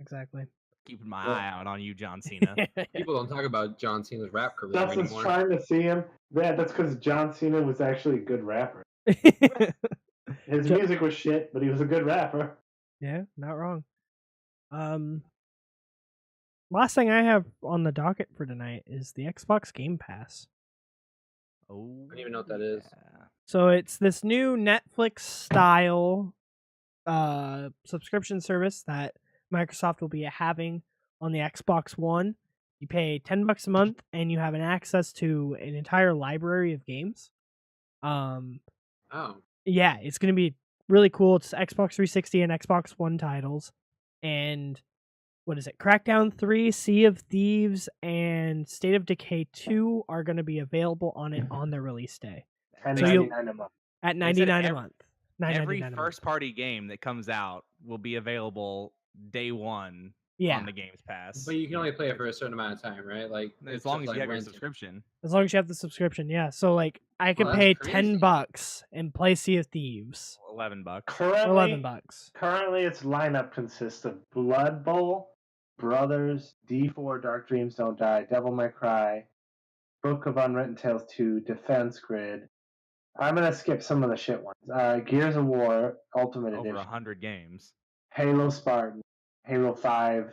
exactly. Keeping my Well- eye out on you, John Cena. People don't talk about John Cena's rap career Justin's anymore. trying to see him. Yeah, that's because John Cena was actually a good rapper. His Jo- music was shit, but he was a good rapper. Yeah, not wrong. Last thing I have on the docket for tonight is the Xbox Game Pass. Oh, I don't even know what that is. So it's this new Netflix style subscription service that Microsoft will be having on the Xbox One. You pay $10 a month and you have an access to an entire library of games. Oh, Yeah, it's going to be really cool. It's Xbox 360 and Xbox One titles. And what is it? Crackdown 3, Sea of Thieves, and State of Decay 2 are going to be available on it on their release day $10.99 a month. at They said $99 a month. Every $9.99 a month. first party game that comes out will be available day one Yeah, on the Games Pass. but you can only play it for a certain amount of time, right? Like as it's long just as you like have your renting. subscription. as long as you have the subscription. Yeah, so like I could that's pay crazy. $10 and play Sea of Thieves. $11. Currently, $11. currently, its lineup consists of Blood Bowl, Brothers, D4, Dark Dreams Don't Die, Devil May Cry, Book of Unwritten Tales 2, Defense Grid. I'm gonna skip some of the shit ones. Gears of War Ultimate Over Edition, 100 games. Halo Spartan, Halo 5,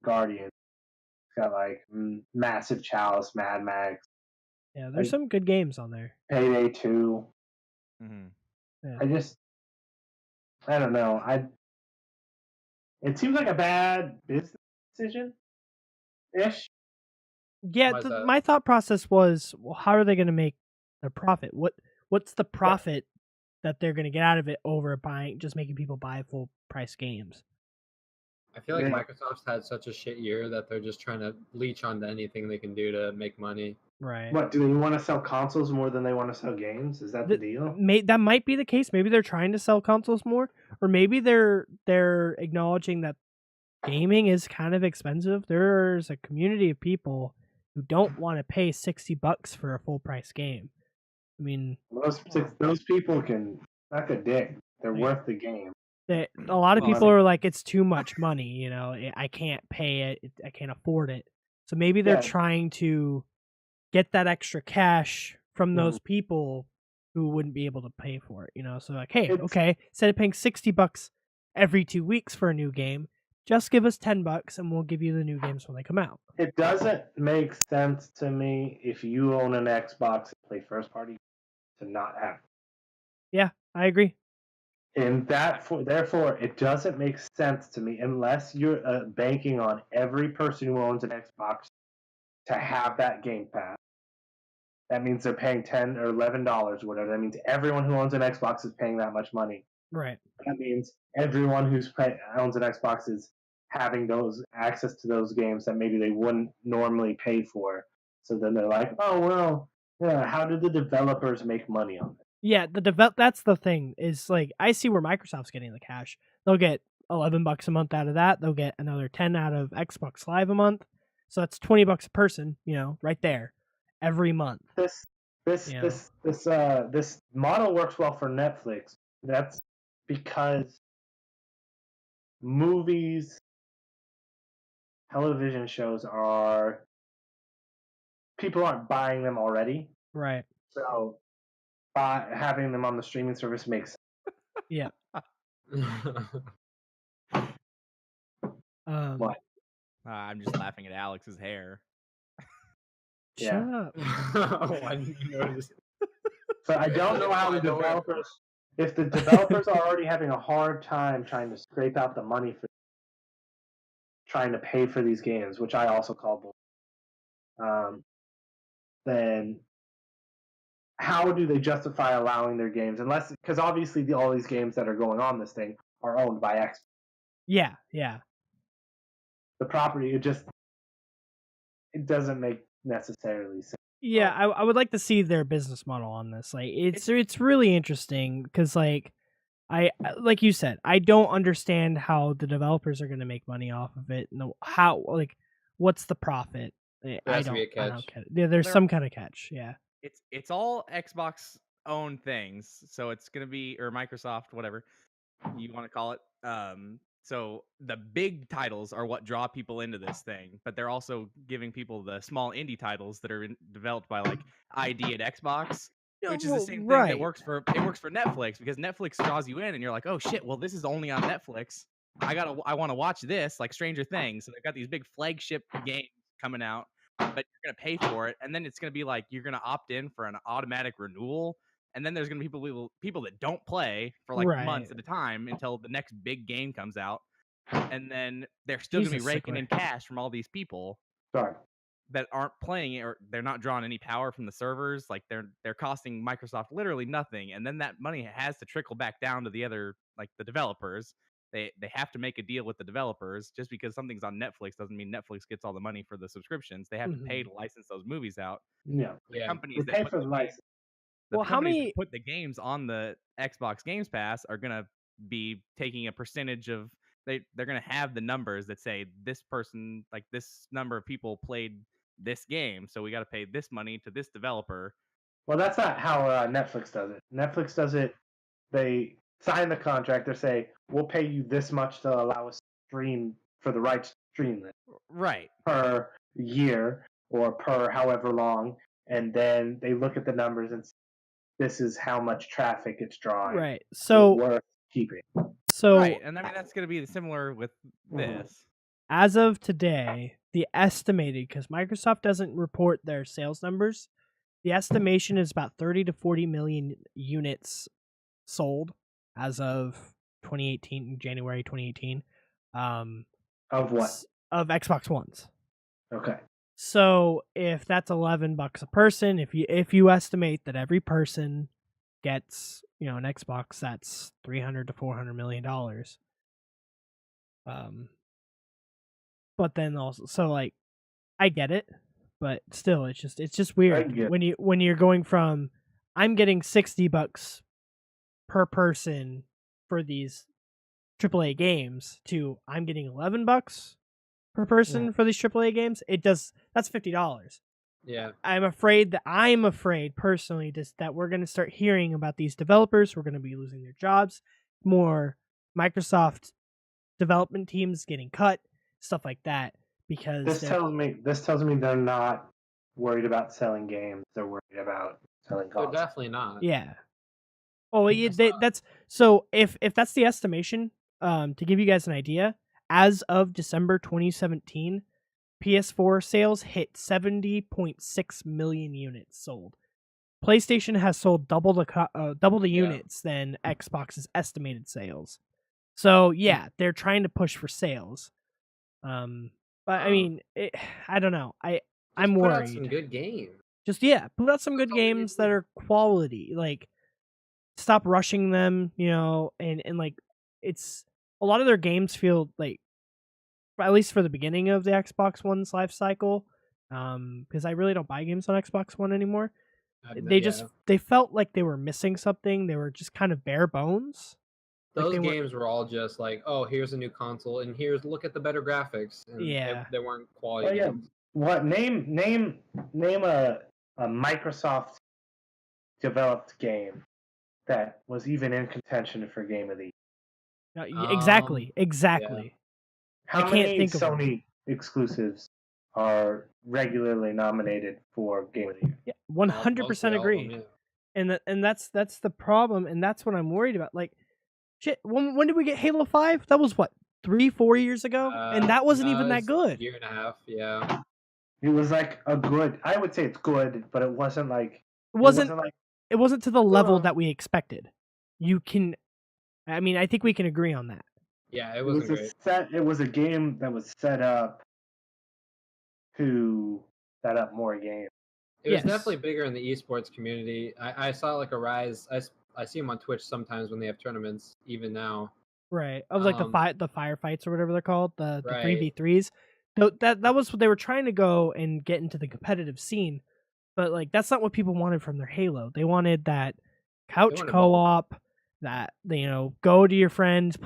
Guardians. It's got like Massive Chalice, Mad Max, Yeah, there's some good games on there. Payday 2. Mm-hmm. I don't know. It seems like a bad business decision ish. Yeah, Why is that? my thought process was, well, how are they going to make their profit? What's the profit that they're going to get out of it over just making people buy full price games? I feel like Yeah. Microsoft's had such a shit year that they're just trying to leech onto anything they can do to make money. Right. What, do they want to sell consoles more than they want to sell games? Is that the deal? That might be the case. Maybe they're trying to sell consoles more, or maybe they're acknowledging that gaming is kind of expensive. There's a community of people who don't want to pay $60 for a full price game. I mean, Those people can suck a dick. They're worth the game. a lot of Well, I people mean- are like, it's too much money. You know, I can't pay it. I can't afford it. So maybe they're Yeah. trying to get that extra cash from those people who wouldn't be able to pay for it. You know, so like, hey, okay, instead of paying $60 every 2 weeks for a new game, just give us $10 and we'll give you the new games when they come out. It doesn't make sense to me if you own an Xbox and play first party to not have. Yeah, I agree. And therefore, it doesn't make sense to me unless you're banking on every person who owns an Xbox to have that Game Pass. That means they're paying $10 or $11 or whatever. That means everyone who owns an Xbox is paying that much money. Right. That means everyone who owns an Xbox is having those access to those games that maybe they wouldn't normally pay for. So then they're like, oh well, yeah. How do the developers make money on it? Yeah, that's the thing, is like, I see where Microsoft's getting the cash. They'll get $11 a month out of that. They'll get another 10 out of Xbox Live a month. So that's $20 a person, you know, right there, every month. This model works well for Netflix. That's because movies, television shows people aren't buying them already. Right. So having them on the streaming service makes sense. Yeah. What? I'm just laughing at Alex's hair. Shut up. Why didn't you notice? So I don't know how the developers, if the developers are already having a hard time trying to scrape out the money for trying to pay for these games, which I also call bull. Then how do they justify allowing their games because obviously all these games that are going on this thing are owned by X. Yeah. The property, it doesn't make necessarily sense. Yeah, I would like to see their business model on this. Like, it's really interesting because, like, like you said, I don't understand how the developers are going to make money off of it. No, how, like, what's the profit? I don't get it. Yeah, there's some kind of catch. Yeah, it's all Xbox owned things, so it's gonna be, or Microsoft, whatever. you want to call it. So the big titles are what draw people into this thing, but they're also giving people the small indie titles that are developed by like ID at Xbox, Yeah, which is the well, same thing that right. works for Netflix, because Netflix draws you in and you're like, oh shit, well this is only on Netflix. I want to watch this, like Stranger Things. So they've got these big flagship games coming out, but you're gonna pay for it, and then it's gonna be like you're gonna opt in for an automatic renewal, and then there's gonna be people that don't play for like Right. months at a time until the next big game comes out, and then they're still gonna be Jesus, raking Sigler. in cash from all these people Sorry. that aren't playing it, or they're not drawing any power from the servers. Like they're costing Microsoft literally nothing, and then that money has to trickle back down to the other, like the developers. They have to make a deal with the developers. Just because something's on Netflix doesn't mean Netflix gets all the money for the subscriptions. They have to pay Mhm. to license those movies out. Yeah. The Yeah. companies We that pay put for the the game, license. the Well, how companies many? that put the games on the Xbox Games Pass are gonna be taking a percentage of, they're gonna have the numbers that say this person, like this number of people played this game, so we got to pay this money to this developer. Well, that's not how Netflix does it. Netflix does it. They sign the contract. They say, "We'll pay you this much to allow us to stream for the right to stream this Right. per year or per however long," and then they look at the numbers and say, this is how much traffic it's drawing. Right. So worth keeping. Right. And I mean that's going to be similar with this. as of today, the estimated, because Microsoft doesn't report their sales numbers, the estimation is about 30 to 40 million units sold as of 2018, January 2018. Of what? Of Xbox Ones. Okay. So if that's $11 a person, if you estimate that every person gets, an Xbox, that's $300 to $400 million. But then also, so like, I get it, but still, it's just weird when you're going from, I'm getting $60 per person for these AAA games to I'm getting $11 per person for these AAA games. That's $50. Yeah. I'm afraid personally that we're going to start hearing about these developers who are going to be losing their jobs, more Microsoft development teams getting cut, stuff like that, because this tells me they're not worried about selling games. They're worried about selling consoles. They're definitely not. Yeah. Oh, that's so if that's the estimation, to give you guys an idea, as of December 2017, PS4 sales hit 70.6 million units sold. PlayStation has sold double the units than Xbox's estimated sales. So yeah, they're trying to push for sales. But I mean, I don't know. I'm put worried. out some good games. Put out some good games that are quality. Like, stop rushing them, and like, it's a lot of their games feel like, at least for the beginning of the Xbox One's life cycle, because I really don't buy games on Xbox One anymore. They felt like they were missing something. They were just kind of bare bones. Those games were all just like, oh, here's a new console, and look at the better graphics. And they weren't quality games. What name a Microsoft developed game that was even in contention for Game of the Year? Exactly. Yeah. How many Sony exclusives are regularly nominated for Game of the Year? Yeah, 100% agree. And that's the problem, and that's what I'm worried about. Like, shit, when did we get Halo 5? That was what, 3-4 years ago, and that wasn't even that good. Year and a half, yeah. It was like a good. I would say it's good, but it wasn't like. It wasn't to the level that we expected. I think we can agree on that. Yeah, it wasn't great. It was a game that was set up to set up more games. It was definitely bigger in the esports community. I saw like a rise. I see them on Twitch sometimes when they have tournaments, even now. Right, of like the firefights or whatever they're called, the 3v3s. That was what they were trying to go and get into the competitive scene, but like that's not what people wanted from their Halo. They wanted that couch co-op, that go to your friends,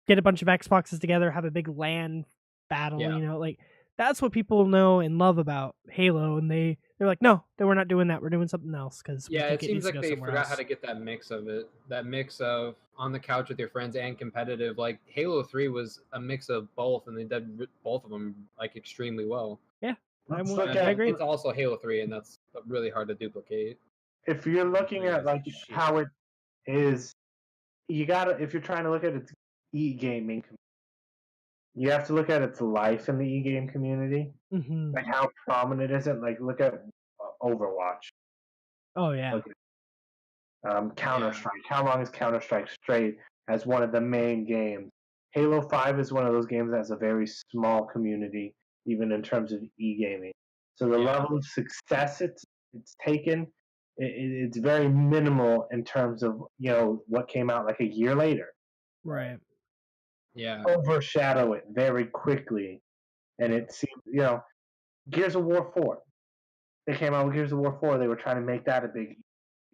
get a bunch of Xboxes together, have a big LAN battle. Like that's what people know and love about Halo, and they They're like, no, we're not doing that. We're doing something else because we Yeah, think it it seems needs to like go they somewhere forgot how else. to get that mix of it. That mix of on the couch with your friends and competitive. Like Halo 3 was a mix of both, and they did both of them like extremely well. Yeah, Let's look I at agree. It's also Halo 3, and that's really hard to duplicate. if you're looking at like how it is. You gotta if you're trying to look at its e-gaming, you have to look at its life in the e-game community. Hmm. Like how prominent is it? Like look at Overwatch. Oh yeah, Look at Counter Strike. How long is Counter Strike straight as one of the main games? Halo 5 is one of those games that has a very small community, even in terms of e-gaming. So the level of success it's taken, it's very minimal in terms of what came out like a year later. right. Yeah. Overshadow it very quickly, and it seemed Gears of War 4. They came out with Gears of War 4. They were trying to make that a big.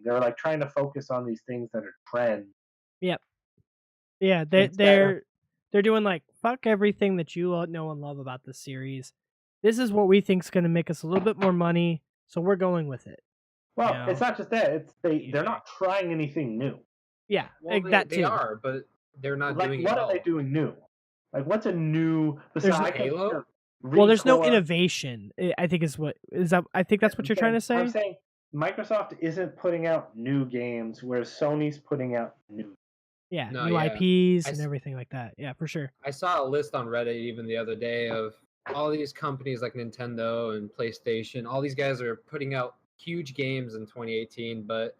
They were like trying to focus on these things that are trends. Yep. Yeah, they're doing like fuck everything that you know and love about this series. This is what we think's going to make us a little bit more money, so we're going with it. Well, it's not just that. It's they're not trying anything new. Yeah, Well, that they too. are, but they're not Like doing what it are well. they doing new? Like what's a new besides Halo? Well, there's no Recore. innovation. I think is what is that. I think that's what you're trying to say. I'm saying Microsoft isn't putting out new games, whereas Sony's putting out new. Yeah, No, new yeah. IPs and everything like that. Yeah, for sure. I saw a list on Reddit even the other day of all these companies like Nintendo and PlayStation. All these guys are putting out huge games in 2018, but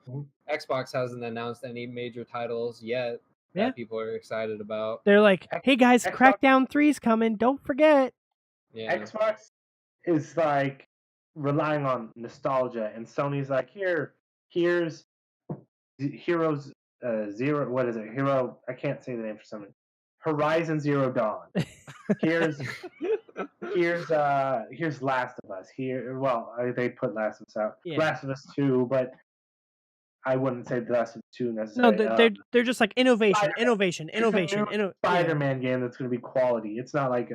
Xbox hasn't announced any major titles yet that people are excited about. They're like, hey guys, Crackdown 3's coming. Don't forget. Yeah. Xbox is like relying on nostalgia, and Sony's like, here's Heroes Zero. What is it? Hero. I can't say the name for some reason. Horizon Zero Dawn. Here's Last of Us. They put Last of Us out. Yeah. Last of Us 2, but I wouldn't say The Last of Us 2 No, necessarily. they're just like innovation. It's a new Spider-Man game that's going to be quality. It's not like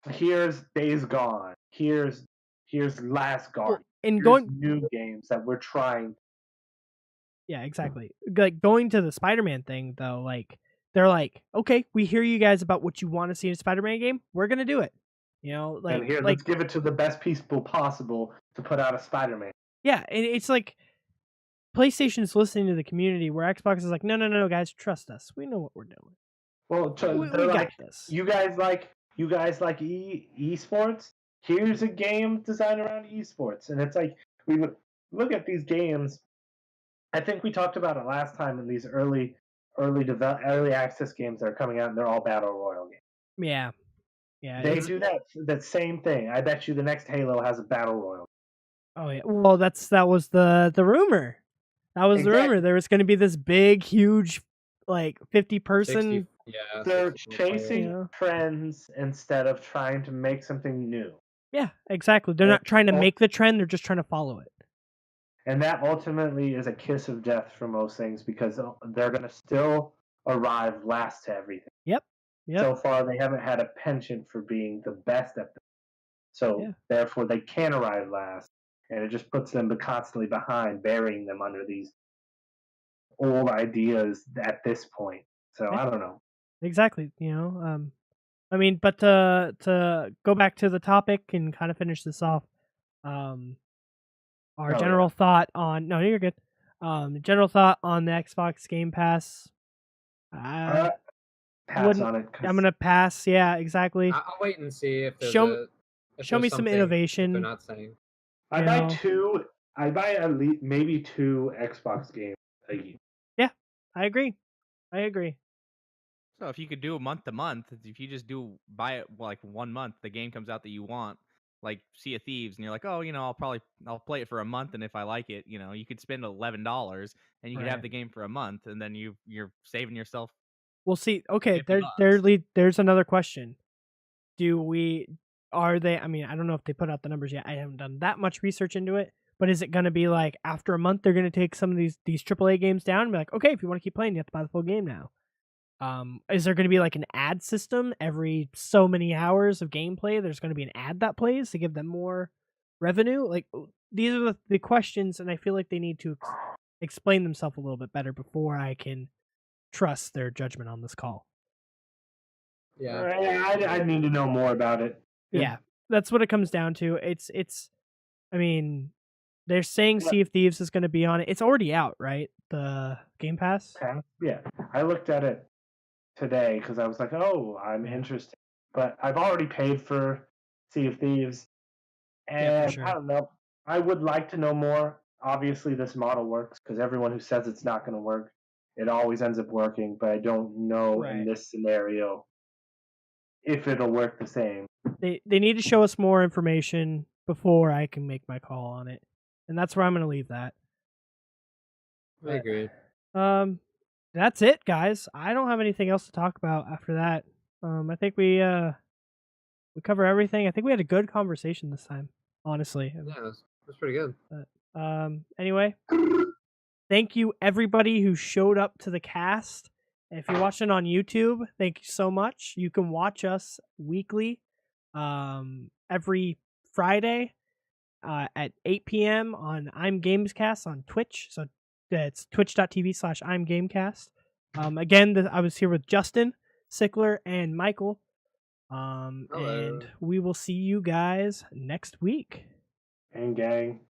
here's Days Gone. Here's Last Guard. And here's new games that we're trying. Yeah, exactly. Like going to the Spider-Man thing though, like they're like, okay, we hear you guys about what you want to see in a Spider-Man game. We're gonna do it. Like, and here, let's give it to the best people possible to put out a Spider-Man. Yeah, and it's like PlayStation is listening to the community, where Xbox is like, no, guys, trust us. We know what we're doing. Well, we got this. You guys like esports? Here's a game designed around esports, and it's like we look at these games. I think we talked about it last time in these early access games that are coming out, and they're all battle royale games. Yeah. They do that same thing. I bet you the next Halo has a battle royale. Oh yeah. Well, that was the rumor. That was the rumor. There was going to be this big, huge, like 50-person. They're chasing trends instead of trying to make something new. Yeah, exactly. They're not trying to make the trend. They're just trying to follow it. And that ultimately is a kiss of death for most things because they're going to still arrive last to everything. Yep. So far, they haven't had a penchant for being the best at them. So therefore, they can arrive last. And it just puts them constantly behind, burying them under these old ideas at this point. So I don't know. Exactly. I mean, but to go back to the topic and kind of finish this off, our general thought on you're good. General thought on the Xbox Game Pass. Pass on it. I'm gonna pass. Yeah, exactly. I'll wait and see if there's show me some innovation. They're not saying. I buy at least maybe 2 Xbox games a year. Yeah, I agree. So if you could do a month to month, if you just buy it like 1 month, the game comes out that you want, like Sea of Thieves, and you're like, oh, I'll play it for a month, and if I like it, you could spend $11 and you could have the game for a month, and then you're saving yourself. Well, see, okay, there's another question. Are they? I mean, I don't know if they put out the numbers yet. I haven't done that much research into it. But is it going to be like after a month they're going to take some of these AAA games down and be like, okay, if you want to keep playing, you have to buy the full game now? Is there going to be like an ad system every so many hours of gameplay? There's going to be an ad that plays to give them more revenue? Like, these are the questions, and I feel like they need to explain themselves a little bit better before I can trust their judgment on this call. Yeah. I need to know more about it. Yeah, that's what it comes down to. It's. I mean, they're saying Yeah. Sea of Thieves is going to be on it. It's already out, right? The Game Pass. Okay. Yeah, I looked at it today because I was like, oh, I'm interested. But I've already paid for Sea of Thieves, Yeah, for and sure. I don't know. I would like to know more. Obviously, this model works because everyone who says it's not going to work, it always ends up working. But I don't know in Right. this scenario if it'll work the same. They need to show us more information before I can make my call on it, and that's where I'm going to leave that. I agree. That's it, guys. I don't have anything else to talk about after that. I think we cover everything. I think we had a good conversation this time, honestly. Yeah, that's pretty good. Anyway, thank you everybody who showed up to the cast. If you're watching on YouTube, thank you so much. You can watch us weekly, every Friday at 8 p.m. on I'm Gamescast on Twitch. So it's twitch.tv/I'm Gamecast. Again, I was here with Justin, Sickler, and Michael. And we will see you guys next week. And gang.